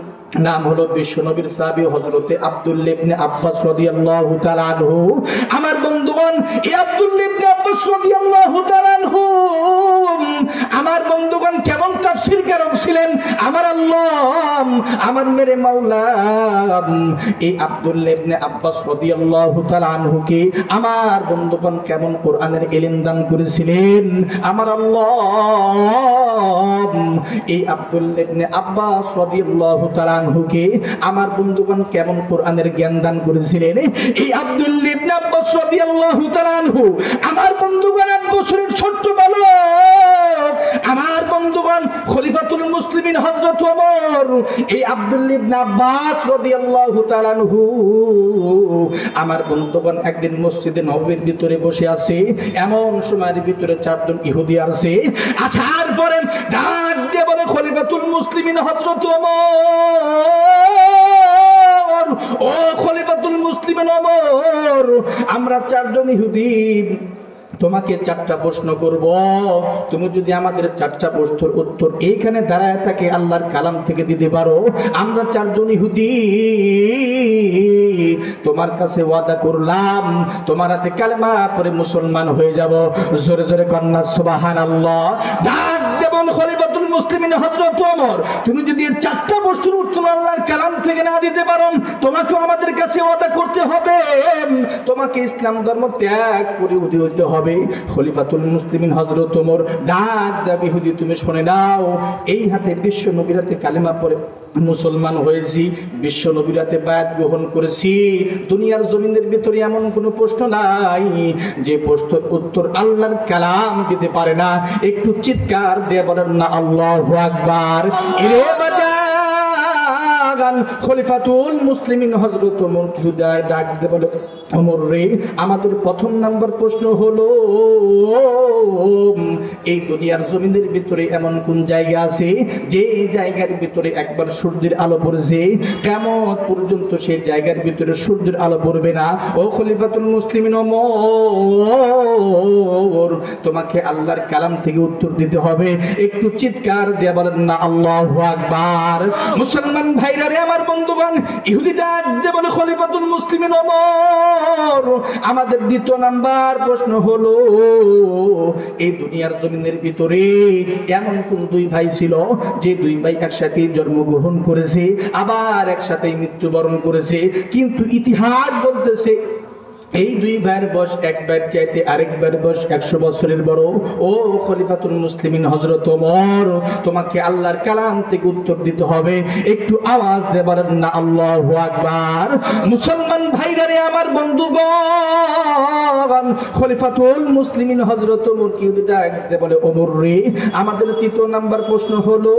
নাম হলো বিশ্ব নবীর সাহাবী হযরতে আব্দুল্লাহ ইবনে আব্বাস রাদিয়াল্লাহু তাআলা আনহু। আমার বন্ধুগণ, এই আব্দুল্লাহ ইবনে আব্বাস রাদিয়াল্লাহু তাআলা আনহু আমার বন্ধুগণ কেমন তাফসীরকারক ছিলেন আমার আল্লাহ, আমার মেরে মাওলা। এই আব্দুল্লাহ ইবনে আব্বাস রাদিয়াল্লাহু তাআলা আনহুকে আমার বন্ধুগণ কেমন কোরআনের ইলম দান করেছিলেন আমার আল্লাহ। এই আব্দুল্লাহ ইবনে আব্বাস রাদিয়াল্লাহু তাআলা আনহুকে আমার বন্ধুগণ কেমন কোরআনের জ্ঞান দান করেছিলেন। এই আব্দুল্লাহ ইবনে আব্বাস রাদিয়াল্লাহু তাআলা আনহু আমার বন্ধুগণ 8 বছরের ছোট্ট বালক, আমার বন্ধুগণ, খলিফাতুল মুসলিমিন হযরত ওমর, এই আব্দুল্লাহ ইবনে আব্বাস রাদিয়াল্লাহু তাআলা আনহু, আমার বন্ধুগণ একদিন মসজিদে নববীর ভিতরে বসে আছে। এমন সময়ের ভিতরে চারজন ইহুদি আসে। আসার পরে ডাক দিয়ে বলে, খলিফাতুল মুসলিমিন হযরত ওমর, ও খলিফাতুল মুসলিমিন ওমর, আমরা চারজন ইহুদি তোমাকে চারটা প্রশ্ন করব। তুমি যদি আমাদের চারটা প্রশ্নের উত্তর এইখানে দাঁড়ায় থাকে আল্লাহর কালাম থেকে দিতে পারো, আমরা চারজন ইহুদি তোমার কাছে ওয়াদা করলাম তোমার হাতে কালেমা পড়ে মুসলমান হয়ে যাব। জোরে জোরে কন্যা সুবহানাল্লাহ। ডাক দেবন খলিফাতুল মুসলিমিন হযরত ওমর, তুমি যদি এই চারটা প্রশ্নের উত্তর আল্লাহর কালাম থেকে না দিতে পারো, তোমাকে আমাদের কাছে ওয়াদা করতে হবে, তোমাকে ইসলাম ধর্ম ত্যাগ করে ইহুদি হতে হবে। খলিফাতুল মুসলিমিন হযরত ওমর ডাক দেব, ইহুদি তুমি শুনে নাও, এই হাতে বিশ্ব নবীর হাতে কালেমা পড়ে মুসলমান হয়েছি, বিশ্ব নবীর হাতে বায়াত গ্রহণ করেছি। দুনিয়ার জমিনের ভিতরে এমন কোনো প্রশ্ন নাই যে প্রশ্নের উত্তর আল্লাহর কালাম দিতে পারে না। একটু চিৎকার দিয়ে বলেন না আল্লাহু আকবার। এরে বাজান, খলিফাতুল মুসলিমিন হযরত ওমর হুদায় ডাক দিয়ে বলে, ওমর রে, আমাদের প্রথম নাম্বার প্রশ্ন হলো, এই দুনিয়ার জমিনের ভিতরে এমন কোন জায়গা আছে যে জায়গার ভিতরে একবার সূর্যের আলো পড়েছে, কিয়ামত পর্যন্ত সেই জায়গার ভিতরে সূর্যের আলো পড়বে না? ও খলিফাতুল মুসলিমিন ওমর, তোমাকে আল্লাহর কালাম থেকে উত্তর দিতে হবে। একটু চিৎকার দিয়ে বলেন না আল্লাহু আকবার। মুসলমান ভাইরা রে, আমার বন্ধুগণ, ইহুদি ডাক দিয়ে বলে, খলিফাতুল মুসলিমিন ওমর, আমাদের দ্বিতীয় নাম্বার প্রশ্ন হলো, এই দুনিয়ার জমিনের ভিতরে এমন কোন দুই ভাই ছিল যে দুই ভাই একসাথে জন্মগ্রহণ করেছে, আবার একসাথে মৃত্যুবরণ করেছে, কিন্তু ইতিহাস বলতেছে এই দুই ভাইয়ের বয়স এক ভাইয়ের চাইতে আরেক ভাইয়ের বয়স 100 বছরের বড়। ও খলিফাতুল মুসলিমিন হযরত ওমর, তোমাকে আল্লাহর কালাম থেকে উত্তর দিতে হবে। একটু আওয়াজ দিয়ে বলেন না আল্লাহু আকবার। মুসলমান ভাইরা রে, আমার বন্ধুগণ, খলিফাতুল মুসলিমিন হযরত ওমর কি ডাক দিয়ে বলে, ওমর রে, আমাদের তৃতীয় নাম্বার প্রশ্ন হলো,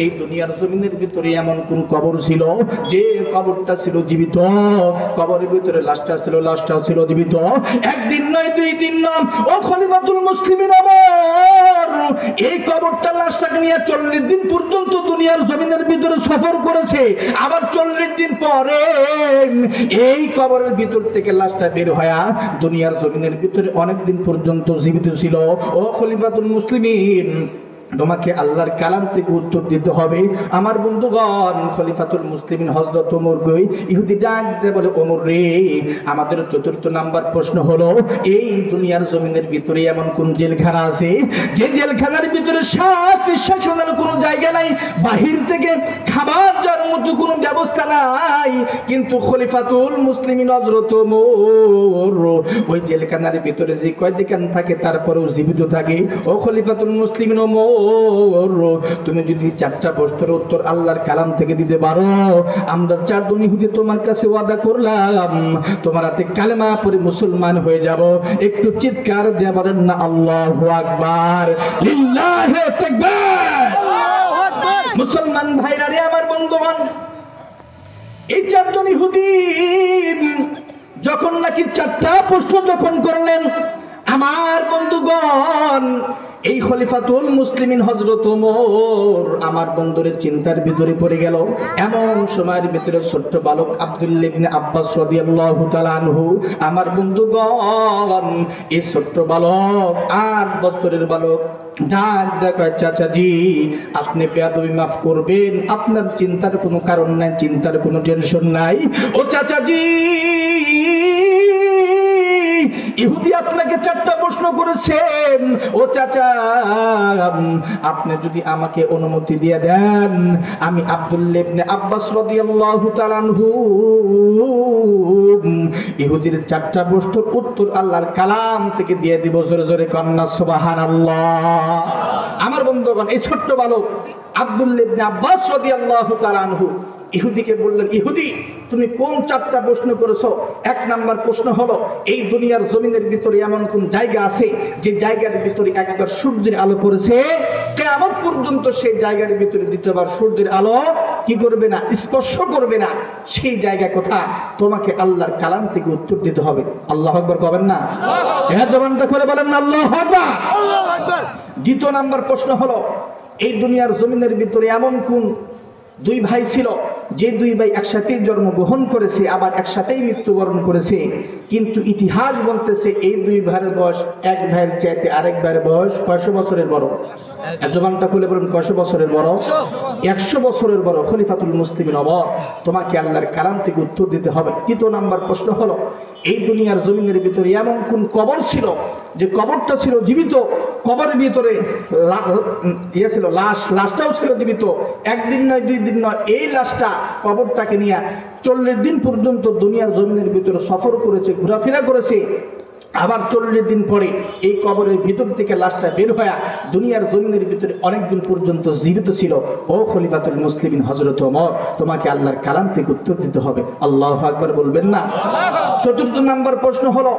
এই দুনিয়ার জমিনের ভিতরে এমন কোন কবর ছিল যে কবরটা ছিল জীবিত, কবরের ভিতরে লাশটা ছিল জীবিত। একদিন নয়, 2 দিন নয়, ও খলিফাতুল মুসলিমিন ওমর, এই কবরটা লাশটাকে নিয়ে 40 দিন পর্যন্ত দুনিয়ার জমিনের ভিতরে সফর করেছে। আবার 40 দিন পরে এই কবরের ভিতর থেকে লাশটা বের হয়ে দুনিয়ার জমিনের ভিতরে অনেক দিন পর্যন্ত জীবিত ছিল। ও খলিফাতুল মুসলিমিন, তোমাকে আল্লাহর কালাম থেকে উত্তর দিতে হবে। আমার বন্ধুগণ, খলিফাতুল মুসলিমিন হযরত ওমর কই ইহুদি ডাক দিয়ে বলে, ওমর রে, আমাদের চতুর্থ নাম্বার প্রশ্ন হলো, এই দুনিয়ার জমিনের ভিতরে এমন কোন জেলখানা আছে যে জেলখানার ভিতরে শ্বাস নিঃশ্বাস নেওয়ার কোনো জায়গা নাই, বাহির থেকে খাবার যাওয়ার মতো কোনো ব্যবস্থা নাই, কিন্তু খলিফাতুল মুসলিমিন হযরত ওমর ওই জেলখানার ভিতরে যে কয়দিন থাকে তারপরেও জীবিত থাকে। ও খলিফাতুল মুসলিমিন ওমর, তুমি যদি চারটা প্রশ্নের উত্তর আল্লাহর কালাম থেকে দিতে পারো, আমরা চারজন ইহুদি তোমার কাছে ওয়াদা করলাম তোমার হাতে কালেমা পড়ে মুসলমান হয়ে যাব। একটু চিৎকার দিয়ে বলেন না আল্লাহু আকবার। লিল্লাহি তাকবীর। মুসলমান ভাইরা রে, আমার বন্ধুগণ, এই চারজন ইহুদি যখন নাকি চারটা প্রশ্ন যখন করলেন, আমার বন্ধুগণ, এই খলিফাতুল মুসলিমিন হযরত ওমর আমার বন্ধুরের চিন্তার ভিতরে পড়ে গেল। এমন সময়ের ভিতরে ছোট্ট বালক আব্দুল্লাহ ইবনে আব্বাস রাদিয়াল্লাহু তাআলা আনহু, আমার বন্ধুগণ, এই ছোট্ট বালক 8 বছরের বালক ডাক দেখায়, চাচাজি, আপনি বেয়াদবি মাফ করবেন, আপনার চিন্তার কোনো কারণ নাই, চিন্তার কোনো টেনশন নাই। ও চাচাজি, ইহুদি আপনাকে চারটা প্রশ্ন করেছেন। ও চাচা, আপনি যদি আমাকে অনুমতি দিয়ে দেন, আমি আব্দুল্লাহ ইবনে আব্বাস রাদিয়াল্লাহু তাআলা আনহু ইহুদির চারটা প্রশ্নের উত্তর আল্লাহর কালাম থেকে দিয়ে দিব। জোরে জোরে কন্না সুবহানাল্লাহ। আমার বন্ধুগণ, এই ছোট্ট বালক আব্দুল্লাহ ইবনে আব্বাস রাদিয়াল্লাহু তাআলা আনহু ইহুদিকে বললেন, ইহুদি, তুমি কোন 4টা প্রশ্ন করেছো? 1 নাম্বার প্রশ্ন হলো, এই দুনিয়ার জমিনের ভিতরে এমন কোন জায়গা আছে যে জায়গার ভিতরে একবার সূর্যের আলো পড়েছে, কিয়ামত পর্যন্ত সেই জায়গার ভিতরে দ্বিতীয়বার সূর্যের আলো কি করবে না, স্পর্শ করবে না। সেই জায়গা কোথায়? তোমাকে আল্লাহর কালাম থেকে উত্তর দিতে হবে। আল্লাহু আকবার কবেন না? হ্যাঁ, জবানটা করে বলেন না আল্লাহু আকবার। আল্লাহু আকবার। দ্বিতীয় নাম্বার প্রশ্ন হলো, এই দুনিয়ার জমিনের ভিতরে এমন কোন 2 ভাই ছিল যে 2 ভাই একসাথেই জন্মগ্রহণ করেছে, আবার একসাথেই মৃত্যুবরণ করেছে, কিন্তু ইতিহাস বলতেছে এই 2 ভাইয়ের বয়স এক ভাইয়ের চাইতে আরেক ভাইয়ের বয়স কয়শো বছরের বড়? জবানটা খুলে বলুন, কয়শো বছরের বড়? 100 বছরের বড়। খলিফাতুল মুসলিমিন ওমর, তোমাকে আল্লাহর কালাম থেকে উত্তর দিতে হবে। তৃতীয় নাম্বার প্রশ্ন হলো, এই দুনিয়ার জমিনের ভিতরে এমন কোন কবর ছিল যে কবরটা ছিল জীবিত, কবরের ভিতরে ছিল লাশটাও ছিল জীবিত, 1 দিন নয় 2 দিন নয়, এই লাশটা কবরটাকে নিয়ে 40 দিন পর্যন্ত দুনিয়ার জমিনের ভিতরে সফর করেছে, ঘোরাফেরা করেছে, আবার 40 দিন পরে এই কবরের ভিতর থেকে লাশটা বের হয়ে দুনিয়ার জমিনের ভিতরে অনেক দিন পর্যন্ত জীবিত ছিল। ও খলিফাতুল মুসলিমিন হযরত ওমর, তোমাকে আল্লাহর কালাম থেকে উত্তর দিতে হবে। আল্লাহু আকবার বলবেন না? চতুর্থ নাম্বার প্রশ্ন হলো,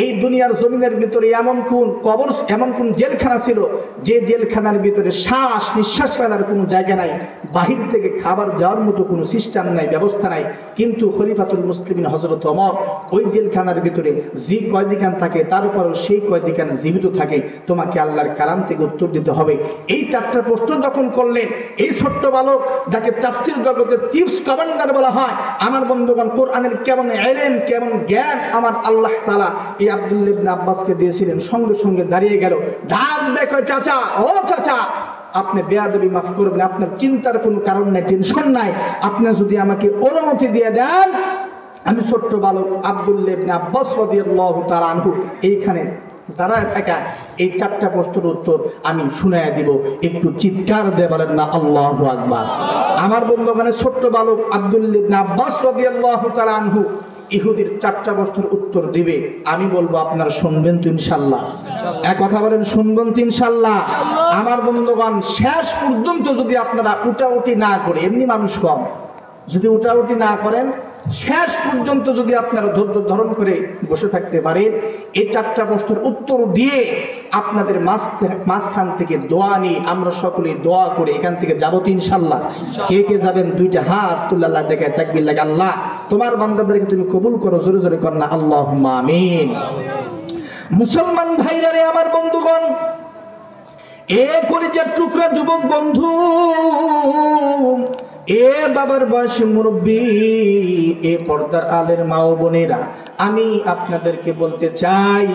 এই দুনিয়ার জমিনের ভিতরে এমন কোন কবর, এমন কোন জেলখানা ছিল যে জেলখানার ভিতরে শ্বাস নিঃশ্বাস ফেলার কোনো জায়গা নাই, বাহির থেকে খাবার যাওয়ার মতো কোনো সিস্টেম নাই, ব্যবস্থা নাই, কিন্তু খলিফাতুল মুসলিমিন হযরত ওমর ওই জেলখানার ভিতরে যে কয়েদিখান থাকে তার উপরও সেই কয়েদিখান জীবিত থাকে। তোমাকে আল্লাহর কালাম থেকে উত্তর দিতে হবে। এই 4টা প্রশ্ন যখন করলেন, এই ছোট্ট বালক যাকে তাফসীর জগতের চিফ কমান্ডার বলা হয়, আমার বন্ধুগণ, কোরআনের কেমন ইলম কেমন জ্ঞান আমার আল্লাহ তাআলা এই আব্দুল্লাহ ইবনে আব্বাসকে দিয়েছিলেন। সঙ্গে সঙ্গে দাঁড়িয়ে গেল, ডাক দেখো, চাচা, ও চাচা, আপনি বেয়াদবি মাফ করবেন, আপনার চিন্তার কোনো কারণ নাই, টেনশন নাই, আপনি যদি আমাকে অনুমতি দিয়ে দেন, আমি ছোট্ট বালক আব্দুল্লাহ ইবনে আব্বাস রাদিয়াল্লাহু তাআলা আনহু এইখানে দাঁড়ায় থাকা এই 4টা প্রশ্নের উত্তর আমি শুনাইয়া দিব। একটু চিৎকার দিয়ে বলেন না আল্লাহু আকবার। আমার বন্ধুগণ, ছোট্ট বালক আব্দুল্লাহ ইবনে আব্বাস রাদিয়াল্লাহু তাআলা আনহু ইহুদির 4টা প্রশ্নের উত্তর দিবে। আমি বলবো আপনারা শুনবেন তো ইনশাআল্লাহ? এক কথা বলেন, শুনবেন তো ইনশাআল্লাহ? আমার বন্ধুগণ, শেষ পর্যন্ত যদি আপনারা উঠাউঠি না করে, এমনি মানুষ কম, যদি উঠাউঠি না করেন, শেষ পর্যন্ত যদি আপনারা ধৈর্য ধারণ করে বসে থাকতে পারেন, এই 4টা প্রশ্নের উত্তর দিয়ে আপনাদের মাঝখান থেকে দোয়া নিয়ে আমরা সকলে দোয়া করে এখান থেকে যাবো তো ইনশাআল্লাহ? কে কে যাবেন? 2টা হাত তুলে আল্লাহ দেখে তাকবীর লাগে, আল্লাহ তোমার বান্দাদেরকে তুমি কবুল করো, জোরে জোরে কর না আল্লাহুম্মা আমিন। মুসলমান ভাইরা রে, আমার বন্ধুগণ, এ কলিজার টুকরা যুবক বন্ধু, এ বাবার বয়সী মুরব্বী, এ পর্দার আলের মা ও বোনেরা, আমি আপনাদেরকে বলতে চাই,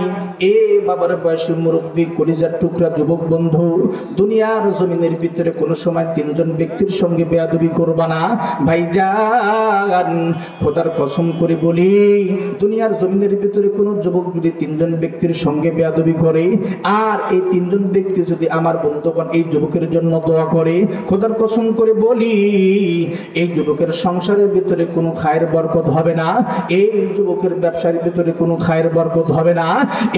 এ বাবার বয়সী মুরব্বী, কলিজার টুকরা যুবক বন্ধু, দুনিয়ার জমিনের ভিতরে কোনো সময় 3জন ব্যক্তির সঙ্গে বেয়াদবি করবা না ভাইজান। খোদার কসম করে বলি, দুনিয়ার জমিনের ভিতরে কোনো যুবক যদি 3জন ব্যক্তির সঙ্গে বেয়াদবি করে, আর এই 3জন ব্যক্তি যদি আমার বন্ধুগণ এই যুবকের জন্য দোয়া করে, খোদার কসম করে বলি, এই যুবকের সংসারের ভিতরে কোনো খায়ের বরকত হবে না, এই যুবকের ব্যবসার ভিতরে কোনো খায়ের বরকত হবে না,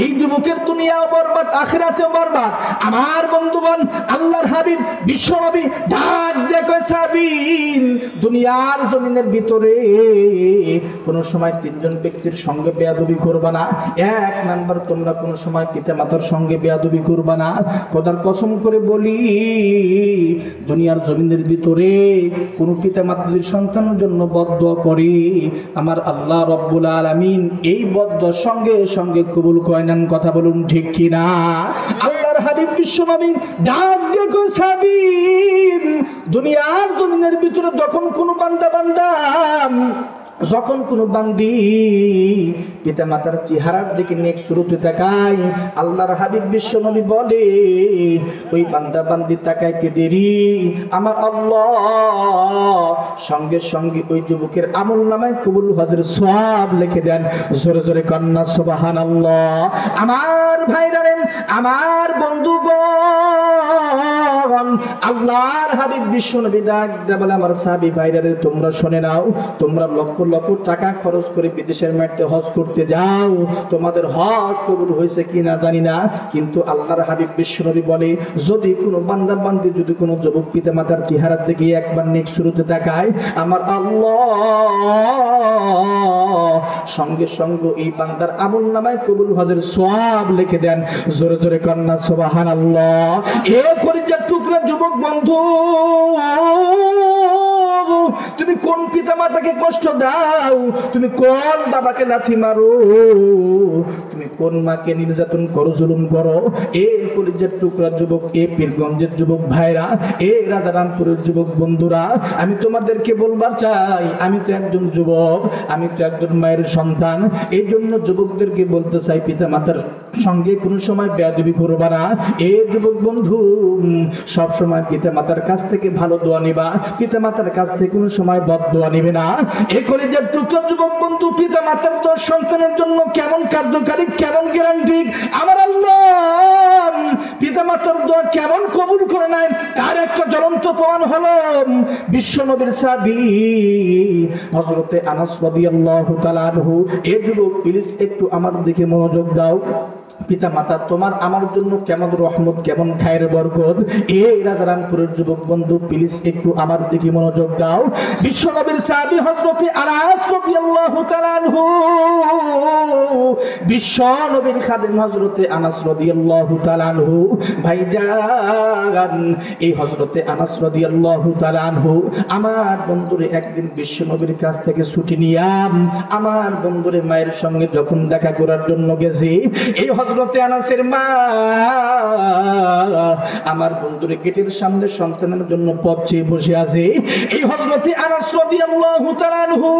এই যুবকের দুনিয়াও বরবাদ, আখিরাতেও বরবাদ। আমার বন্ধুগণ, আল্লাহর হাবিব বিশ্বনবী ডাক দেখো সাবিন, দুনিয়ার জমিনের ভিতরে কোনো সময় 3জন ব্যক্তির সঙ্গে বেয়াদবি করবা না। 1 নাম্বার, তোমরা কোনো সময় পিতামাতার সঙ্গে বেয়াদবি করবা না। খোদার কসম করে বলি, দুনিয়ার জমিনের ভিতরে কোন পিতামাতাদের সন্তানের জন্য বদদোয়া করে, আমার আল্লাহ রব্বুল আলামিন এই বদদোয়া সঙ্গে সঙ্গে কবুল করে নেন। কথা বলুন ঠিক কিনা? আল্লাহর হাবিব বিশ্বনবী ডাক দেখো সাবিন, দুনিয়ার জমিনের ভিতরে যখন কোনো যখন কোনো বান্দি পিতামাতার চেহারার দিকে নেক শুরুতে তাকায়, আল্লাহর হাবিব বিশ্বনবী বলে, ওই বান্দা বান্দি তাকাইতে দেরি, আমার আল্লাহ সঙ্গে সঙ্গে ওই যুবকের আমল নামায় কবুল হজের সওয়াব লিখে দেন। জোরে জোরে কন্যা সুবহানাল্লাহ। আমার ভাইরা রে, আমার বন্ধুগণ, আল্লাহর হাবিব বিশ্বনবী ডাক দেয়া বলে, আমার সাহাবী ভাইরা রে, তোমরা শুনে নাও, তোমরা লক্ষ লক্ষ টাকা খরচ করে বিদেশের মাটিতে হজ করতে যাও, তোমাদের হজ কবুল হয়েছে কিনা জানি না, কিন্তু আল্লাহর হাবিব বিশ্বনবী বলে, যদি কোনো বান্দা বান্দি, যদি কোনো যুবক পিতা মাতার চেহারার দিকে একবার নেক শুরুতে তাকায়, আমার আল্লাহ সঙ্গে সঙ্গে এই বান্দার আমল নামায় কবুল হজের সওয়াব লিখে দেন। জোরে জোরে কন্যা সুবহানাল্লাহ। এ কলিজার টুকরা যুবক বন্ধু, তুমি কোন পিতা মাতাকে কষ্ট দাও, তুমি কোন বাবাকে লাথি মারো, তুমি কোন মাকে নির্যাতন করো, জুলুম করো, এ কলিজার টুকরা যুবক, এ পীরগঞ্জের যুবক ভাইরা, এ রাজারামপুরের যুবক বন্ধুরা, আমি তোমাদেরকে বলবার চাই, আমি তো একজন যুবক, আমি তো একজন মায়ের সন্তান, এই জন্য যুবকদেরকে বলতে চাই, পিতা মাতার সঙ্গে কোনো সময় বেয়াদবি করবা না। এ যুবক বন্ধু, সব সময় পিতা মাতার কাছ থেকে ভালো দোয়া নিবা, পিতা মাতার কাছ থেকে কোনো সময় বদ দোয়া নিবে না। এ কলিজার টুকরা যুবক বন্ধু, পিতা মাতার দোয়া সন্তানের জন্য কেমন কার্যকারী, কেমন গ্যারান্টি, আমার আল্লাহ পিতা মাতার দোয়া কেমন কবুল করে নাই, তার একটা জ্বলন্ত প্রমাণ হলো বিশ্ব নবীর সাহাবী হযরতে আনাস রাদিয়াল্লাহু তাআলা আনহু। এ যুবক, প্লিজ একটু আমার দিকে মনোযোগ দাও। পিতা মাতা তোমার আমার জন্য কেমন রহমত, কেমন খায়ের বরকত। এই রাজারামপুরের যুবক বন্ধু, প্লিজ একটু আমার দিকে মনোযোগ দাও। বিশ্ব নবীর সাহাবী হযরতে আনাস রাদিয়াল্লাহু তাআলা আনহু, বিশ্ব নবীর খাদেম হযরতে আনাস রাদিয়াল্লাহু তাআলা আনহু ভাইজান, এই হযরতে আনাস রাদিয়াল্লাহু তাআলা আনহু আমার বন্ধুরে একদিন বিশ্ব নবীর কাছ থেকে ছুটি নিয়াম আমার বন্ধুরে মায়ের সঙ্গে যখন দেখা করার জন্য গেছি, এই হযরতে আনাসের মা আমার বন্ধুরে গেটের সামনে সন্তানের জন্য পথ চেয়ে বসে আছে। এই হযরতে আনাস রাদিয়াল্লাহু তাআলা আনহু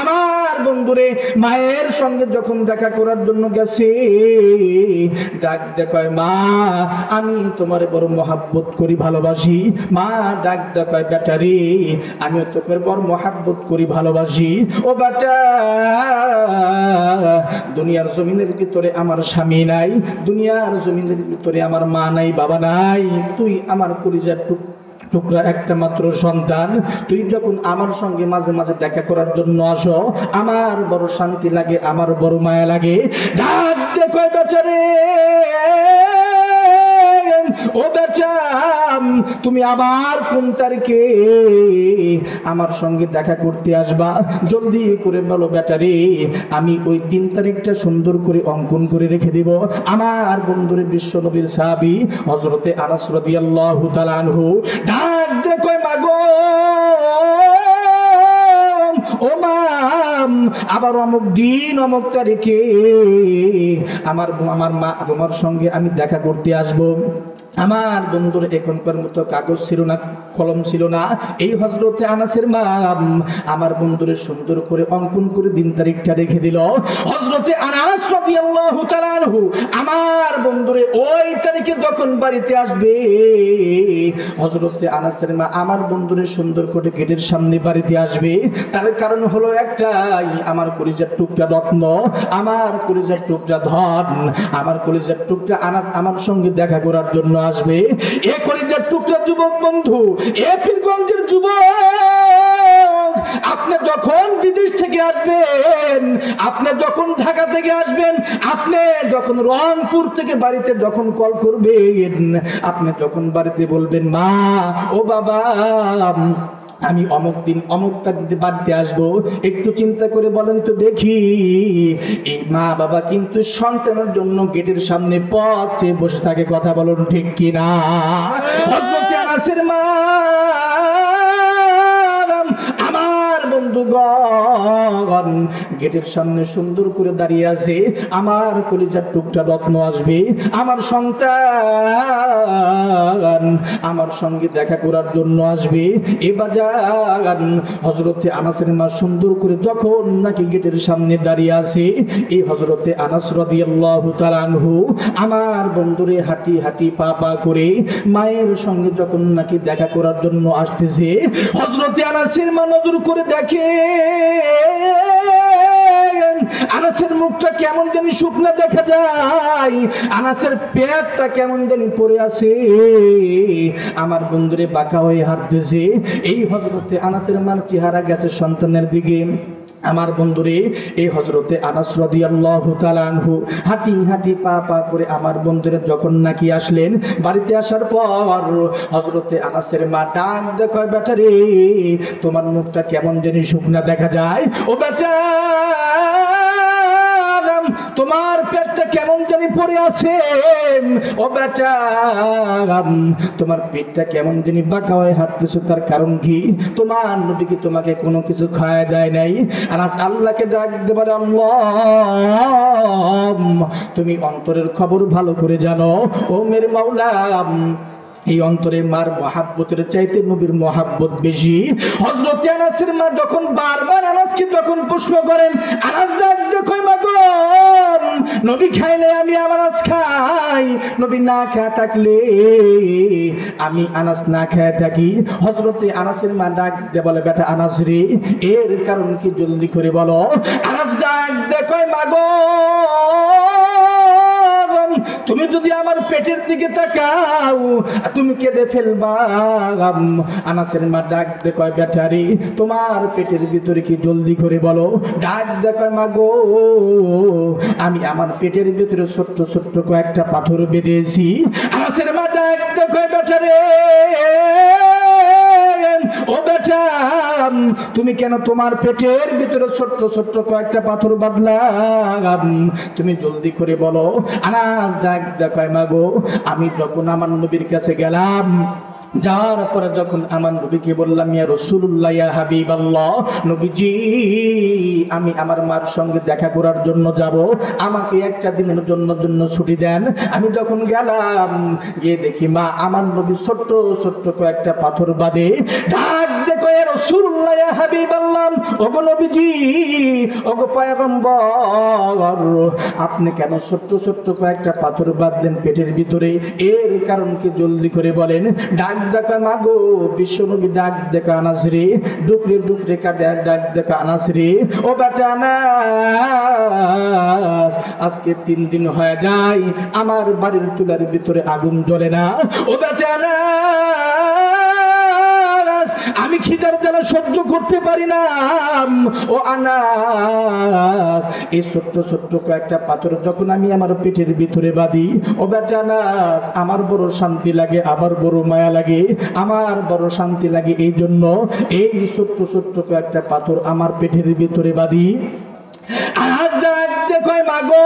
আমার বন্ধুরে মায়ের সঙ্গে যখন দেখা করার জন্য গেছে, ডাক দেখায়, মা আমি তোমারে বড় মহাব্বত করি, ভালোবাসি। মা ডাক দেখায়, বেটা রে আমিও তোকে বড় মহাব্বত করি, ভালোবাসি। ও বেটা, দুনিয়ার জমিনের ভিতরে আমার স্বামী নাই, দুনিয়ার জমিনের ভিতরে আমার মা নাই, বাবা নাই, তুই আমার কলিজার টুকরা একটা মাত্র সন্তান, তুই যখন আমার সঙ্গে মাঝে মাঝে দেখা করার জন্য আসো, আমার বড় শান্তি লাগে, আমার বড় মায়া লাগে। ডাক দেখো বেচারে, ও বেটা, তুমি আবার কোন তারিখে আমার সঙ্গে দেখা করতে আসবা, জলদি করে বলো বেটারে, আমি ওই 3 তারিখটা সুন্দর করে অঙ্কন করে রেখে দিব। আমার বন্ধুরে বিশ্ব নবীর সাহাবী হযরতে আনাস রাদিয়াল্লাহু তাআলা আনহু ডাক দেখো, মাগো ও মা, আবার অমুক দিন অমুক তারিখে আমার মা তোমার সঙ্গে আমি দেখা করতে আসব। আমার বন্ধুর এখনকার মতো কাগজ ছিল না, কলম ছিল না। এই হযরতে আনাসের মা আমার বন্ধুরে সুন্দর করে অঙ্কন করে দিন তারিখটা রেখে দিল। হযরতে আনাস রাদিয়াল্লাহু তাআলা আনহু আমার বন্ধুরে ওই তারিখে যখন বাড়িতে আসবে, হযরতে আনাসের মা আমার বন্ধুরে সুন্দর করে গেটের সামনে বাড়িতে আসবে। তার কারণ হলো একটাই, আমার কলিজার টুকরা রত্ন, আমার কলিজার টুকরা ধন, আমার কলিজার টুকরা আনাস আমার সঙ্গে দেখা করার জন্য আসবে। এ কলিজার টুকরা যুবক বন্ধু, এ পীরগঞ্জের যুবক, আপনি যখন বিদেশ থেকে আসবেন, আপনি যখন ঢাকা থেকে আসবেন, আপনি যখন রংপুর থেকে বাড়িতে যখন কল করবেন, আপনি যখন বাড়িতে বলবেন, মা ও বাবা আমি অমুক দিন অমুক তারিখে বাড়িতে আসবো, একটু চিন্তা করে বলেন তো দেখি, এই মা বাবা কিন্তু সন্তানের জন্য গেটের সামনে পথ চেয়ে বসে থাকে, কথা বলুন ঠিক কিনা? হযরতে আনাসের মা আমার বন্ধুগণ গেটের সামনে সুন্দর করে দাঁড়িয়ে আছে, আমার কলিজার টুকরা রত্ন আসবে, আমার সন্তান আমার সঙ্গে দেখা করার জন্য আসবে। এ বাজার হযরতে আনাসের মা সুন্দর করে যখন নাকি গেটের সামনে দাঁড়িয়ে আছে, এই হযরতে আনাস রাদিয়াল্লাহু তাআলা আনহু আমার বন্ধুরে হাঁটি হাঁটি পা পা করে মায়ের সঙ্গে যখন নাকি দেখা করার জন্য আসতেছে, হযরতে আনাসের মা নজর করে দেখে আনাসের মুখটা কেমন জানি শুকনা দেখা যায়, আনাসের পেটটা কেমন জানি পড়ে আছে, আমার বন্ধুরে বাঁকা হয়ে হাঁটতেছে। এই হযরতে আনাসের মার চেহারা গেছে সন্তানের দিকে। আমার বন্ধুরে এই হযরতে আনাস রাদিয়াল্লাহু তাআলা আনহু হাঁটি হাঁটি পা পা করে আমার বন্ধুরে যখন নাকি আসলেন, বাড়িতে আসার পর হযরতে আনাসের মা ডাক দেখো, বেটা রে তোমার মুখটা কেমন জানি শুকনা দেখা যায়, ও বেটা তোমার পেটটা কেমন জানি পড়ে আছে, ও বেটা তোমার পেটটা কেমন জানি বাঁকা হয়ে হাঁটতেছে, তার কারণ কি? তোমার নবী কি তোমাকে কোনো কিছু খাওয়া দেয় নাই? আনাস আল্লাহকে ডাক দিয়ে বলে, আল্লাহ তুমি অন্তরের খবর ভালো করে জানো, ও মেরে মাওলা এই অন্তরে মার মহাব্বতের চাইতে নবীর মহাব্বত বেশি। হযরত আনাসের মা যখন বারবার আনাসকে যখন প্রশ্ন করেন, আনাস ডাক দেখো, মা গো নবী খাইলে আমি আনাস খাই, নবী না খেয়ে থাকলে আমি আনাস না খেয়ে থাকি। হযরতে আনাসের মা ডাক দিয়ে বলে, বেটা আনাস রে এর কারণ কি জলদি করে বলো। আনাস ডাক দেখো, মা গো তুমি যদি আমার পেটের দিকে তাকাও তুমি কেঁদে ফেলবা। আনাসের মা ডাক দেখো, বেটারি তোমার পেটের ভিতরে কি জলদি করে বলো। ডাক দেখো, মা গো আমি আমার পেটের ভিতরে ছোট্ট ছোট্ট কয়েকটা পাথর বেঁধেছি। আনাসের মা ডাক দেখো, বেটারে ও বেটা তুমি কেন তোমার পেটের ভিতরে ছোট্ট ছোট্ট কয়েকটা পাথর বাঁধলা, তুমি জলদি করে বলো। আনাস ডাক দেখায়, মা গো আমি যখন আমার নবীর কাছে গেলাম, যাওয়ার পরে যখন আমার নবীকে বললাম, ইয়া রাসূলুল্লাহ ইয়া হাবিবাল্লাহ, নবীজি আমি আমার মার সঙ্গে দেখা করার জন্য যাব, আমাকে একটা দিনের জন্য ছুটি দেন। আমি যখন গেলাম গিয়ে দেখি মা আমার নবী ছোট্ট ছোট্ট কয়েকটা পাথর বাঁধে। ডাক দেখো, ইয়া রাসূলুল্লাহ ইয়া হাবিবাল্লাহ, ওগো নবীজি ওগো পয়গম্বর আপনি কেন ছোট্ট ছোট্ট কয়েকটা পাথর বাঁধলেন পেটের ভিতরে, এর কারণ কি জলদি করে বলেন। ডাক দেখা, মা গো বিশ্ব নবী ডাক দেখা, আনাস রে ডুকরে ডুকরে কাঁদে, ডাক দেখা, আনাস রে ও বেটা আনাস আজকে 3 দিন হয়ে যায় আমার বাড়ির চুলার ভিতরে আগুন জ্বলে না, ও বেটা আনাস আমি খিদার জ্বালা সহ্য করতে পারি না, ও আনাস এই ছোট্ট ছোট্ট কয়েকটা পাথর যখন আমি আমার পেটের ভিতরে বাঁধি, ও বেটা আনাস আমার বড় শান্তি লাগে, আবার বড় মায়া লাগে, আমার বড় শান্তি লাগে, এই জন্য এই ছোট্ট ছোট্ট কয়েকটা পাথর আমার পেটের ভিতরে বাঁধি। আনাস ডাক দেখো, মা গো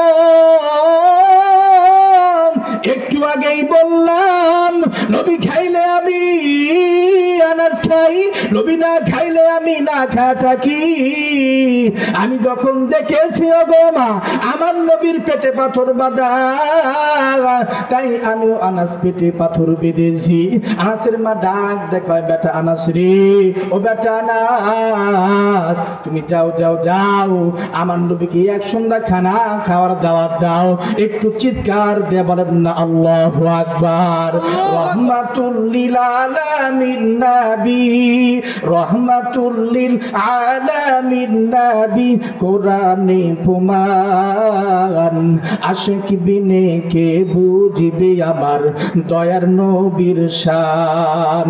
একটু আগেই বললাম নবী খাইলে আমি আনাস খাই, নবী না খাইলে আমি না খায় থাকি। আমি যখন দেখেছি গো মা আমার নবীর পেটে পাথর বাঁধা, তাই আমিও আনাস পেটে পাথর বেঁধেছি। আনাসের মা ডাক দেখো, বেটা আনাস রে ও বেটা আনাস তুমি যাও যাও যাও আমার নবীকে এক সন্ধ্যা খানা খাওয়ার দাওয়াত দাও। একটু চিৎকার দিয়ে বলেন না আল্লাহু আকবার। রহমাতুল লিল আলামিন নবী, রহমাতুল লিল আলামিন নবী, কোরআনে প্রমাণ আশিক বিনে কে বুঝিবে আমার দয়ার নবীর শান।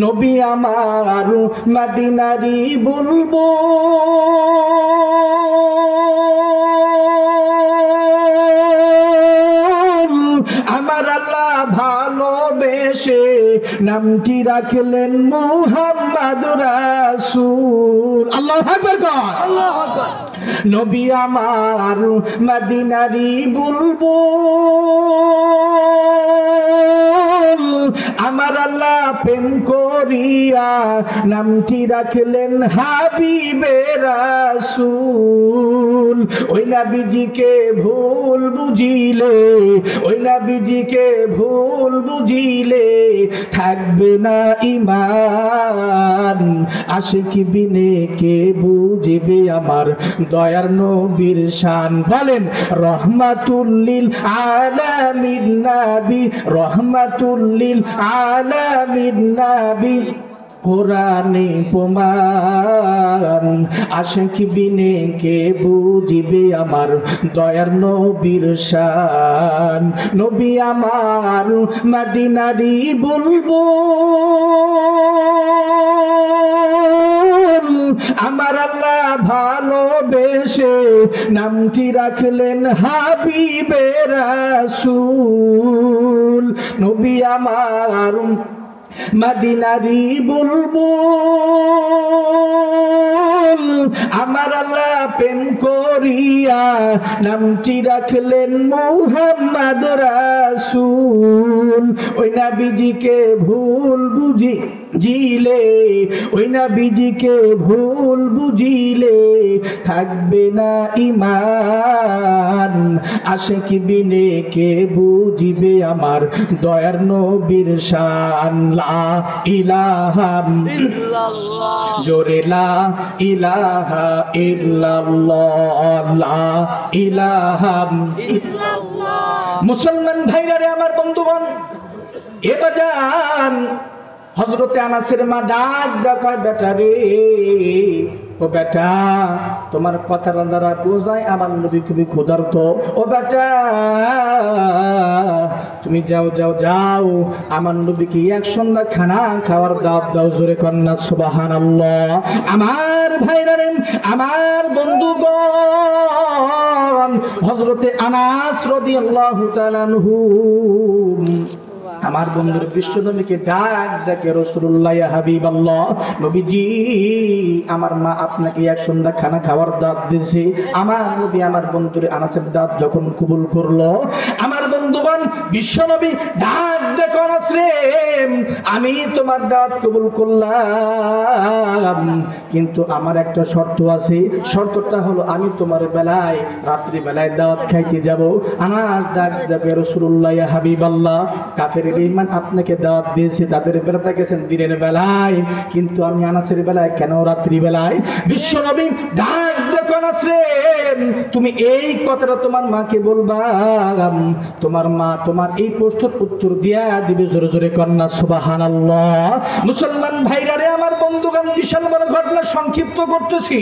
নবী আমার মদিনারি বুলবুল, আমার আল্লাহ ভালোবেসে নামটি রাখলেন মুহাম্মদ রাসূল। আল্লাহু আকবার কর, আল্লাহু আকবার। নবী আমার মদিনারি বুলবুল, আমার আল্লাহ প্রেম করিয়া নামটি রাখলেন হাবিবে রাসূল। ওই নবীজিকে ভুল বুঝিলে, ওই নবীজিকে ভুল বুঝিলে থাকবে না ঈমান। আশিক বিনে কে বুঝিবে আমার দয়ার নবীর শান। বলেন রহমাতুল লিল আলামিন নবী, রহমাতুল লিল আলামিন নবী, কোরআনে প্রমাণ, আশিক বিনে কে বুঝিবে আমার দয়ার নবীর শান। নবী আমার মদিনারি বুলবুল, আমার আল্লাহ ভালোবেসে নামটি রাখলেন হাবিবে রাসূল। নবী আমার মদিনারি বুলবুল, আমার আল্লাহ প্রেম করিয়া নামটি রাখলেন মুহাম্মদ রাসূল। ওই নবীজিকে ভুল বুঝিলে, ওই নবীজিকে ভুল বুঝিলে থাকবে না ঈমান। আশিক বিনে কে বুঝিবে আমার দয়ার নবীর শান। লা ইলাহা ইল্লাল্লাহ, জোরে লা ইলাহা ইল্লাল্লাহ, লা ইলাহা ইল্লাল্লাহ। মুসলমান ভাইরা রে, আমার বন্ধুগণ, এ বাজান হযরতে আনাসের মা ডাক দেখায়, বেটা রে, ও বেটা, তোমার কথার দ্বারা বোঝায় আমার নবী খুবই ক্ষুধার্ত। ও বেটা, তুমি যাও যাও যাও, আমার নবীকে এক সন্ধ্যা খানা খাওয়ার দাওয়াত দাও। জোরে কন্যা সুবহানাল্লাহ। আমার ভাইরা রে, আমার বন্ধুগণ, হযরতে আনাস রাদিয়াল্লাহু তাআলা আনহু আমার বন্ধুর বিশ্ব নবীকে ডাক ডাকে, রাসূলুল্লাহ ইয়া হাবিবাল্লাহ, নবীজি আমার মা আপনাকে এক সন্ধ্যা খানা খাওয়ার দাওয়াত দিয়েছে। আমার নবী আমার বন্ধুর আনাসের দাওয়াত যখন কবুল করলো, আমার বন্ধুগণ বিশ্ব নবী ডাক দেখো, আনাস রে, আমি তোমার দাওয়াত কবুল করলাম, কিন্তু আমার একটা শর্ত আছে। শর্তটা হলো আমি তোমার বেলায় রাত্রি বেলায় দাওয়াত খাইতে যাব। আনাস ডাক দেখে, রাসূলুল্লাহ ইয়া হাবিবাল্লাহ, কাফের ঈমান আপনাকে দাওয়াত দিয়েছে, তাদের বেলাতে গেছেন দিনের বেলায়, কিন্তু আমি আনাসের বেলায় কেন রাত্রি বেলায়? বিশ্ব নবী ডাক দেখো, আনাস রে, তুমি এই কথাটা তোমার মাকে বলবা, তোমার মা তোমার এই প্রশ্নের উত্তর দিয়া দিবে। জোরে জোরে কন্যা সুবহানাল্লাহ। মুসলমান ভাইরা রে, আমার বন্ধুগণ, বিশাল বড় ঘটনা সংক্ষিপ্ত করতেছি।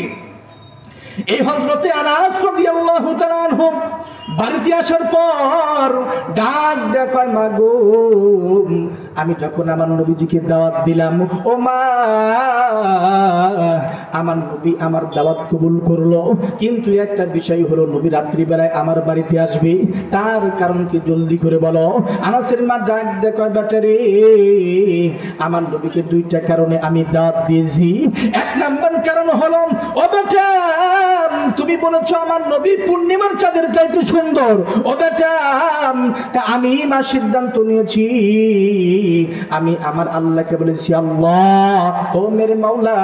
এই হযরতে আনাস রাদিয়াল্লাহু তাআলা আনহু বাড়িতে আসার পর ডাক দেখায়, মা গো, আমি যখন আমার নবীজিকে দাওয়াত দিলাম, ও মা, আমার নবী আমার দাওয়াত কবুল করলো, কিন্তু একটা বিষয় হলো নবী রাত্রি বেলায় আমার বাড়িতে আসবে, তার কারণ কি জলদি করে বলো। আনাসের মা ডাক দেখায়, বেটা রে, আমার নবীকে দুইটা কারণে আমি দাওয়াত দিয়েছি। এক নাম্বার কারণ হলো, ও বেটা, তুমি বলেছো আমার নবী পূর্ণিমার চাঁদের চাইতে সুন্দর। ও বেটা, আমি মা সিদ্ধান্ত নিয়েছি, আমি আমার আল্লাহকে বলেছি, আল্লাহ, ও মেরে মাওলা,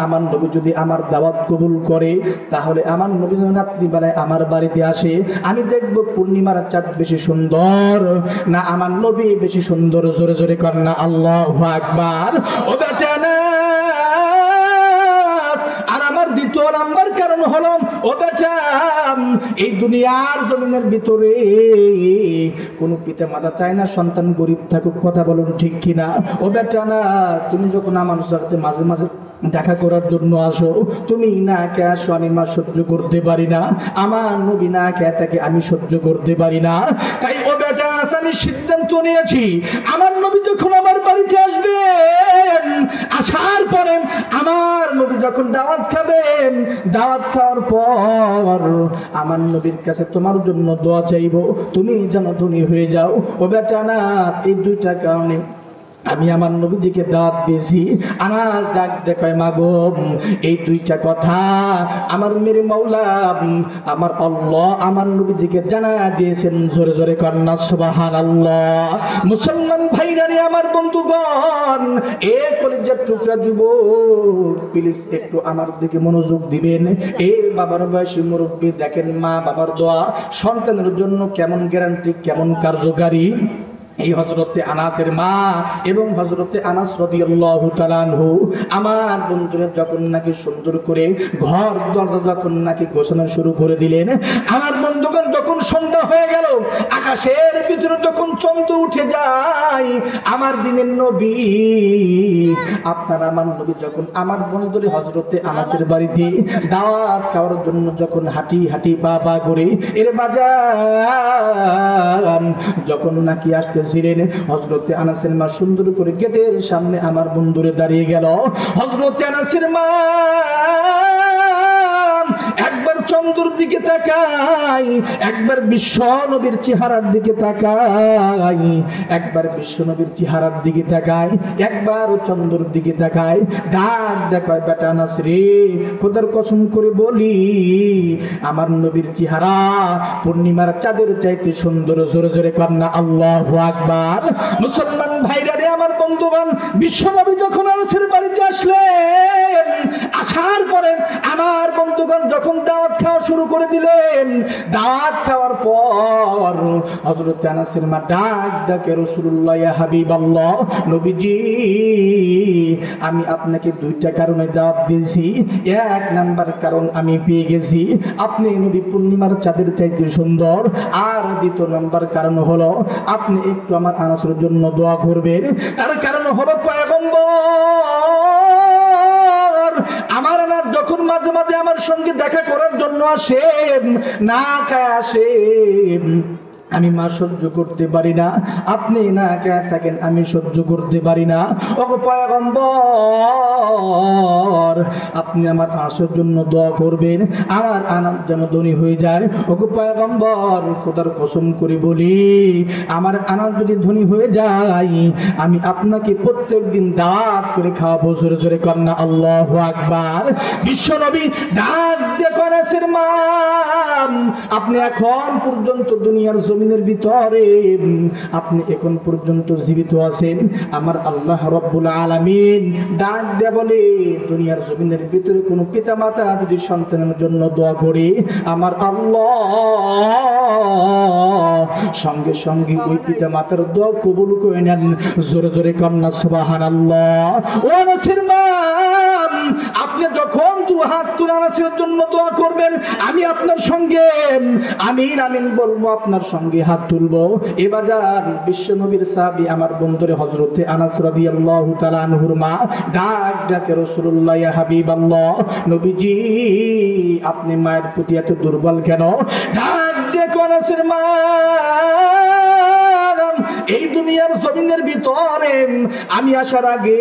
আমার নবী যদি আমার দাওয়াত কবুল করে, তাহলে আমার নবী রাত্রি বেলায় আমার বাড়িতে আসে, আমি দেখব পূর্ণিমার চাঁদ বেশি সুন্দর না আমার নবী বেশি সুন্দর। জোরে জোরে কন্যা আল্লাহু আকবার। ও বেটা না, আর আমার দ্বিতীয় নাম্বার কারণ হলো, ও বেটা, এই দুনিয়ার জমিনের ভিতরে কোন পিতা মাতা চায় না সন্তান গরিব থাকুক, কথা বলুন ঠিক কিনা? ও বেটা না, তুমি যখন আমার সাথে মাঝে মাঝে দেখা করার জন্য আসো, তুমি না কে আসো, আমি মা সহ্য করতে পারি না, আমার নবী না কে তাকে আমি সহ্য করতে পারি না। তাই ও বেটা, আমি সিদ্ধান্ত নিয়েছি, আমার নবী যখন আমার বাড়িতে আসবেন, আসার পরে আমার নবী যখন দাওয়াত খাবেন, দাওয়াত খাওয়ার পর আমার নবীর কাছে তোমার জন্য দোয়া চাইবো, তুমি যেন ধনী হয়ে যাও। ও বেটা না, এই দুইটা কারণে আমি আমার নবীজিকে দাওয়াত দিয়েছি। আনাস ডাক দেখায়, মা গো, এই দুইটা কথা আমার মেরে মাওলা আমার আল্লাহ আমার নবীজিকে জানা দিয়েছেন। জোরে জোরে কন্যা সুবহানাল্লাহ। মুসলমান ভাইরা রে, আমার বন্ধুগণ, এ কলিজার টুকরা যুবক, প্লিজ একটু আমার দিকে মনোযোগ দিবেন। এই বাবার বয়সী মুরব্বী, দেখেন মা বাবার দোয়া সন্তানের জন্য কেমন গ্যারান্টি, কেমন কার্যকারী। এই হযরতে আনাসের মা এবং হযরতে আনাস রাদিয়াল্লাহু তাআলা আনহু আমার বন্ধুরা যখন নাকি সুন্দর করে ঘর দরজা যখন নাকি গোছানো শুরু করে দিলেন, আমার বন্ধুগণ যখন সন্ধ্যা হয়ে গেল, আকাশের ভিতরে যখন চন্দ্র উঠে যায়, আমার দিনের নবী আপনার আমার নবী যখন আমার বন্ধুরে হযরতে আনাসের বাড়িতে দাওয়াত খাওয়ার জন্য যখন হাঁটি হাঁটি পা পা করে এর বাজার যখন নাকি আসতেছিলেন, হযরতে আনাসের মা সুন্দর করে গেটের সামনে আমার বন্ধুরে দাঁড়িয়ে গেল। হযরতে আনাসের মা একবার চন্দ্রের দিকে তাকাই, একবার বিশ্ব নবীর চেহারার দিকে তাকাই, একবার বিশ্ব নবীর চেহারার দিকে তাকাই, একবার চন্দ্রের দিকে তাকাই, ডাক দেখায়, বেটা আনাস রে, খোদার কসম করে বলি আমার নবীর চেহারা পূর্ণিমার চাঁদের চাইতে সুন্দর। জোরে জোরে কন্যা আল্লাহু আকবার। মুসলমান ভাইরা রে, আমার বন্ধুগণ, বিশ্বনবী যখন আনাসের বাড়িতে আসলেন, আসার পরে আমার বন্ধুগণ যখন দাওয়াত খাওয়া শুরু করে দিলেন, দাওয়াত খাওয়ার পর হযরত আনাসের মা ডাক ডাকে, রাসূলুল্লাহ ইয়া হাবিবাল্লাহ, নবীজি আমি আপনাকে দুইটা কারণে দাওয়াত দিয়েছি। এক নাম্বার কারণ আমি পেয়ে গেছি, আপনি নবী পূর্ণিমার চাঁদের চাইতে সুন্দর। আর দ্বিতীয় নাম্বার কারণ হলো আপনি একটু আমার আনাসের জন্য দোয়া করবেন। তার কারণ হলো পয়গম্বর আমার আনাস যখন মাঝে মাঝে আমার সঙ্গে দেখা করার জন্য আসেন, না খায় আসেন, আমি মা সহ্য করতে পারি না, আপনি না কে থাকেন আমি সহ্য করতে পারি না। ওগো পয়গম্বর, আপনি আমার আনাসের জন্য দোয়া করবেন, আমার আনাস যেন ধনী হয়ে যায়। ওগো পয়গম্বর, খোদার কসম করে বলি আমার আনাস যদি ধনী হয়ে যায়, আমি আপনাকে প্রত্যেকদিন দাওয়াত করে খাওয়াবো। জোরে জোরে কন্যা আল্লাহু আকবার। বিশ্ব নবী ডাক দিয়ে আনাসের মা, আপনি এখন পর্যন্ত দুনিয়ার জমিনের ভিতরে আপনি এখন পর্যন্ত জীবিত আছেন। আমার আল্লাহ রাব্বুল আলামিন ডাক দিয়ে বলে, দুনিয়ার জমিনের ভিতরে কোনো পিতা মাতা যদি সন্তানের জন্য দোয়া করে, আমার আল্লাহ সঙ্গে সঙ্গে ওই পিতা মাতার দোয়া কবুল করে নেন। জোরে জোরে কন্যা সুবহানাল্লাহ। ও আনাসের মা, আপনি যখন দু হাত তুলে আনাসের জন্য দোয়া করবেন, আমি আপনার সঙ্গে আমিন আমিন বলবো, আপনার সঙ্গে হাত তুলবো। এবার বিশ্ব নবীর সাহাবী আমার বন্ধুরে হযরতে আনাস রাদিয়াল্লাহু তাআলা আনহুর মা ডাক ডাকে, রাসূলুল্লাহ ইয়া হাবিবাল্লাহ, নবীজি আপনি মায়ের প্রতি এত দুর্বল কেন? ডাক দেখো আনাসের মা, এই দুনিয়ার জমিনের ভিতরে আমি আসার আগে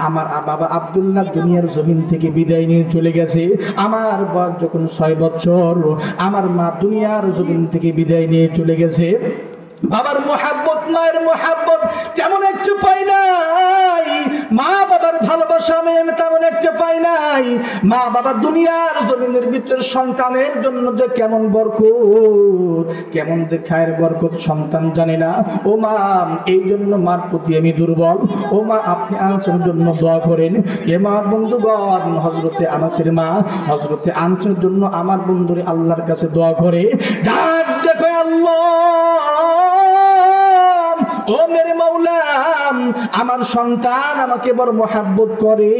আমার বাবা আব্দুল্লাহ দুনিয়ার জমিন থেকে বিদায় নিয়ে চলে গেছে। আমার বয়স যখন 6 বছর, আমার মা দুনিয়ার জমিন থেকে বিদায় নিয়ে চলে গেছে। বাবার মোহাব্বত, মায়ের মোহাব্বত তেমন একটা পাই নাই, মা বাবার ভালোবাসা আমি তেমন একটা পাই নাই। মা বাবা দুনিয়ার জমিনের ভিতরে সন্তানের জন্য যে কেমন বরকত, কেমন যে খায়ের বরকত সন্তান জানে না। ও মা, এই জন্য মার প্রতি আমি দুর্বল। ও মা, আপনি আনাসের জন্য দোয়া করেন। এ মা বন্ধুগণ, হযরতে আনাসের মা হযরতে আনাসের জন্য আমার বন্ধুরে আল্লাহর কাছে দোয়া করে। ডাক দেখো আল্লাহ, ও মেরে মাওলা, আমার সন্তান আমাকে বড় মোহাব্বত করে,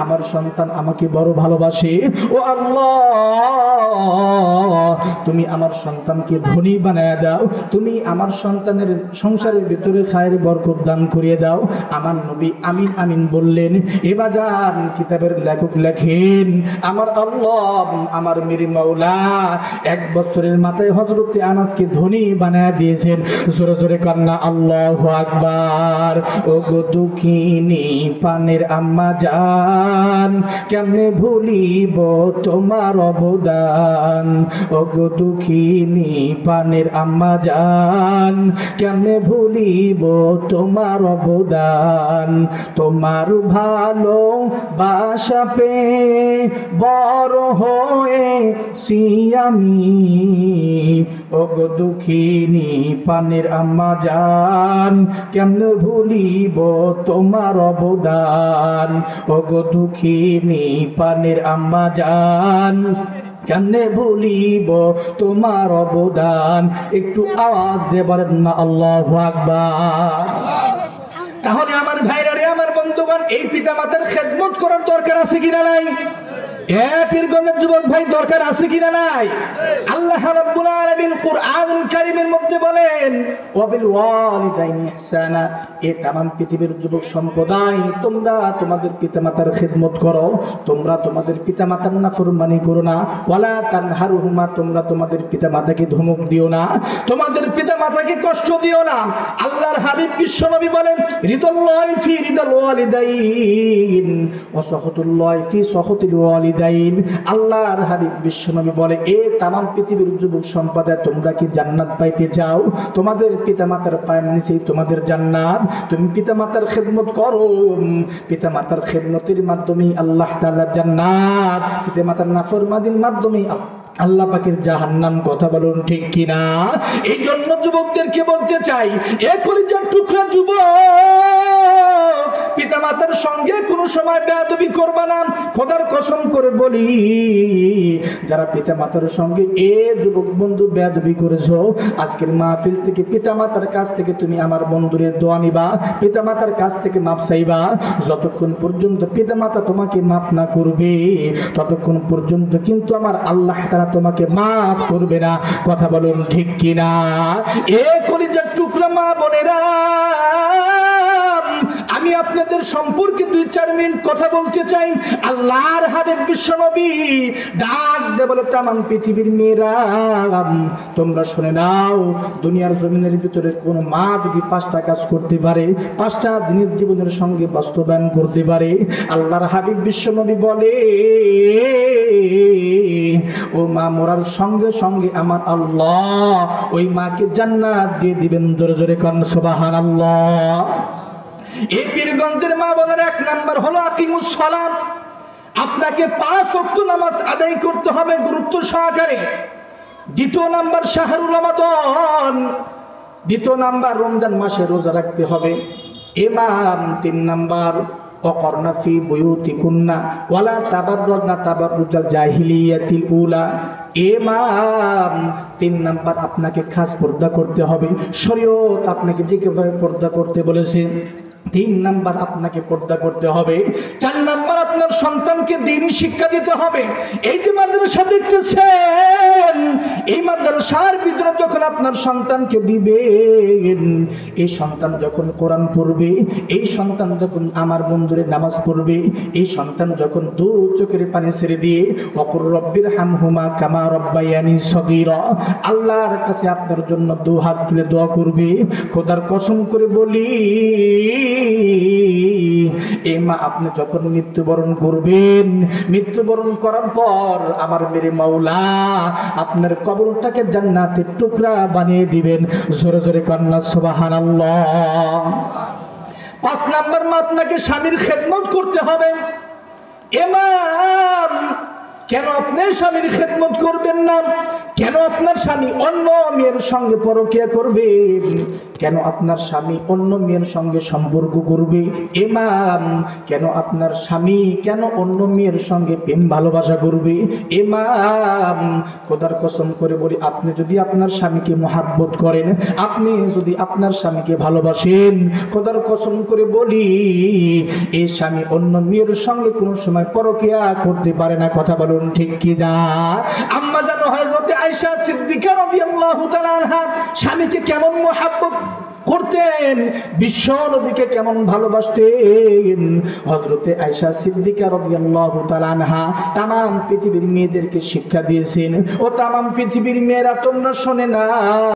আমার সন্তান আমাকে বড় ভালোবাসে। ও আল্লাহ, তুমি আমার সন্তানকে ধনী বানায় দাও, তুমি আমার সন্তানের সংসারের ভিতরে খায়ের বরকত দান করিয়ে দাও। আমার নবী আমিন আমিন বললেন। এবার কিতাবের লেখক লেখেন, আমার আল্লাহ আমার মেরে মাওলা 1 বছরের মাথায় হযরতে আনাসকে ধনী বানায় দিয়েছেন। জোরে জোরে কন্যা আল্লাহু আকবার। ও গো দুঃখিনী পানের আম্মা জান, কেমনে ভুলিব তোমার অবদান। ও গো দুঃখিনী পানের আম্মা জান, কেমনে ভুলিব তোমার অবদান। তোমার ভালো বাসা পেয়ে বড় হয়েছি আমি। ও গো দুঃখিনী পানের আম্মা জান, কেমনে ভুলিব তোমার অবদান। ও গো দুঃখিনী পানের আম্মা জান, কেমনে ভুলিব তোমার অবদান, একটু আওয়াজ দিয়ে বলেন না আল্লাহু আকবার। তাহলে আমার ভাইরা রে, আমার বন্ধুগণ, এই পিতা মাতার খেদমত করার দরকার আছে কিনা নাই? পীরগঞ্জের যুবক ভাই, দরকার আছে কিনা নাই? আল্লাহ রাব্বুল আলামিন কুরআনুল কারীমের মধ্যে বলেন ওয়াবিল ওয়ালিদাইনি ইহসানা। এই तमाम পৃথিবীর যুবক সম্প্রদায়, তোমরা তোমাদের পিতামাতার খেদমত করো, তোমরা তোমাদের পিতামাতার নাফরমানি করো না। ওয়ালা তানহারুহুমা, তোমরা তোমাদের পিতামাতাকে ধমক দিও না, তোমাদের পিতামাতাকে কষ্ট দিও না। আল্লাহর হাবিব বিশ্বনবী বলেন রিদাল্লাহি ফি রিদাল ওয়ালিদাইন ওয়া সাখাতুল্লাহি ফি সাখাতিল ওয়ালিদাইন। আল্লাহর হাবিব বিশ্বনবী বলে, এ तमाम পৃথিবীর যুবক সম্প্রদায়, তোমরা কি জান্নাত পাইতে চাও? তোমাদের পিতামাতার পায়ের নিচেই তোমাদের জান্নাত। তুমি পিতামাতার খেদমত করো, পিতামাতার খেদমতের মাধ্যমে আল্লাহ তাআলার জান্নাত, পিতামাতার নাফরমানির মাধ্যমে আল্লাহ পাকের জাহান্নাম। কথা বলুন ঠিক কিনা? এই জন্য যুবকদেরকে বলতে চাই, এ কলিজার টুকরা যুবক, পিতামাতার সঙ্গে কোনো সময় বেয়াদবি করবা না। খোদার কসম করে বলি, যারা পিতামাতার সঙ্গে এ যুবক বন্ধু বেয়াদবি করেছো, আজকের মাহফিল থেকে পিতামাতার কাছ থেকে তুমি আমার বন্ধুরে দোয়া নিবা, পিতামাতার কাছ থেকে মাপ চাইবা। যতক্ষণ পর্যন্ত পিতামাতা তোমাকে মাপ না করবে, ততক্ষণ পর্যন্ত কিন্তু আমার আল্লাহ তাআলা তোমাকে মাফ করবে না। কথা বলুন ঠিক কিনা? এ কলিজার টুকরা মা বোনেরা, আমি আপনাদের সম্পর্কে 2-4 মিনিট কথা বলতে চাই। আল্লাহর হাবিব বিশ্বনবী ডাক দিয়ে বলে, तमाम পৃথিবীর মেয়েরা, তোমরা শুনে নাও, দুনিয়ার জমিনের ভিতরে কোন মা যদি 5টা কাজ করতে পারে, 5টা দিনের জীবনের সঙ্গে বাস্তবায়ন করতে পারে, আল্লাহর হাবিব বিশ্বনবী বলে, ও মা মরার সঙ্গে সঙ্গে আমার আল্লাহ ওই মাকে জান্নাত দিয়ে দিবেন। জোরে জোরে কান সুবহানাল্লাহ। এই পীরগঞ্জের মা বোনের 1 নাম্বার হলো আকিমুস সালাত। আপনাকে 5 ওয়াক্ত নামাজ আদায় করতে হবে গুরুত্ব সহকারে। 2 নাম্বার শাহরুল রমাদান, 2 নাম্বার রমজান মাসে রোজা রাখতে হবে। ইমাম 3 নাম্বার ওয়াকরনা ফি বুয়ুতিকুন্না ওয়ালা তাবাররুজনা তাবাররুজাল জাহিলিয়াতিল উলা। ইমাম 3 নাম্বার আপনাকে খাস পর্দা করতে হবে। শরীয়ত আপনাকে যেভাবে পর্দা করতে বলেছে, 3 নাম্বার আপনাকে পর্দা করতে হবে। 4 নাম্বার আপনার সন্তানকে দ্বীনি শিক্ষা দিতে হবে। এই যে মাদ্রাসা দেখতেছেন, এই মাদ্রাসার ভিতরে যখন আপনার সন্তানকে দিবেন, এই সন্তান যখন কোরআন পড়বে, এই সন্তান যখন আমার বন্ধুরে নামাজ পড়বে, এই সন্তান যখন 2 চোখের পানি ছেড়ে দিয়ে ওয়াকুর রব্বির হামহুমা কামা রব্বায়ানি সগীরা, আল্লাহর কাছে আপনার জন্য 2 হাত তুলে দোয়া করবে। খোদার কসম করে বলি, এই মা আপনি যখন মৃত্যুবরণ করবেন, মৃত্যুবরণ করার পর আমার মেরে মাওলা আপনার কবরটাকে জান্নাতের টুকরা বানিয়ে দিবেন। জোরে জোরে কান্না সুবহানাল্লাহ। 5 নাম্বার মা আপনাকে স্বামীর খেদমত করতে হবে। ইমাম, কেন আপনি স্বামীর খেদমত করবেন না? কেন আপনার স্বামী অন্য মেয়ের সঙ্গে পরকীয়া করবে? কেন আপনার স্বামী অন্য মেয়ের সঙ্গে সম্পর্ক করবে? ইমাম, কেন আপনার স্বামী কেন অন্য মেয়ের সঙ্গে প্রেম ভালোবাসা করবে? ইমাম, খোদার কসম করে বলি, আপনি যদি আপনার স্বামীকে মহাব্বত করেন, আপনি যদি আপনার স্বামীকে ভালোবাসেন, খোদার কসম করে বলি, এই স্বামী অন্য মেয়ের সঙ্গে কোনো সময় পরকীয়া করতে পারে না। কথা বলুন ঠিক কি না? আম্মা জানো হযরত আয়েশা সিদ্দিকা রাদিয়াল্লাহু তাআলা আনহা স্বামীকে কেমন মহব্বত করতেন, বিশ্ব নবীকে কেমন ভালোবাসতেন। হযরত আয়েশা সিদ্দিকা রাদিয়াল্লাহু তাআলা আনহা तमाम পৃথিবীর মেয়েদেরকে শিক্ষা দিয়েছেন। ও तमाम পৃথিবীর মেয়েরা, তোমরা শুনে না,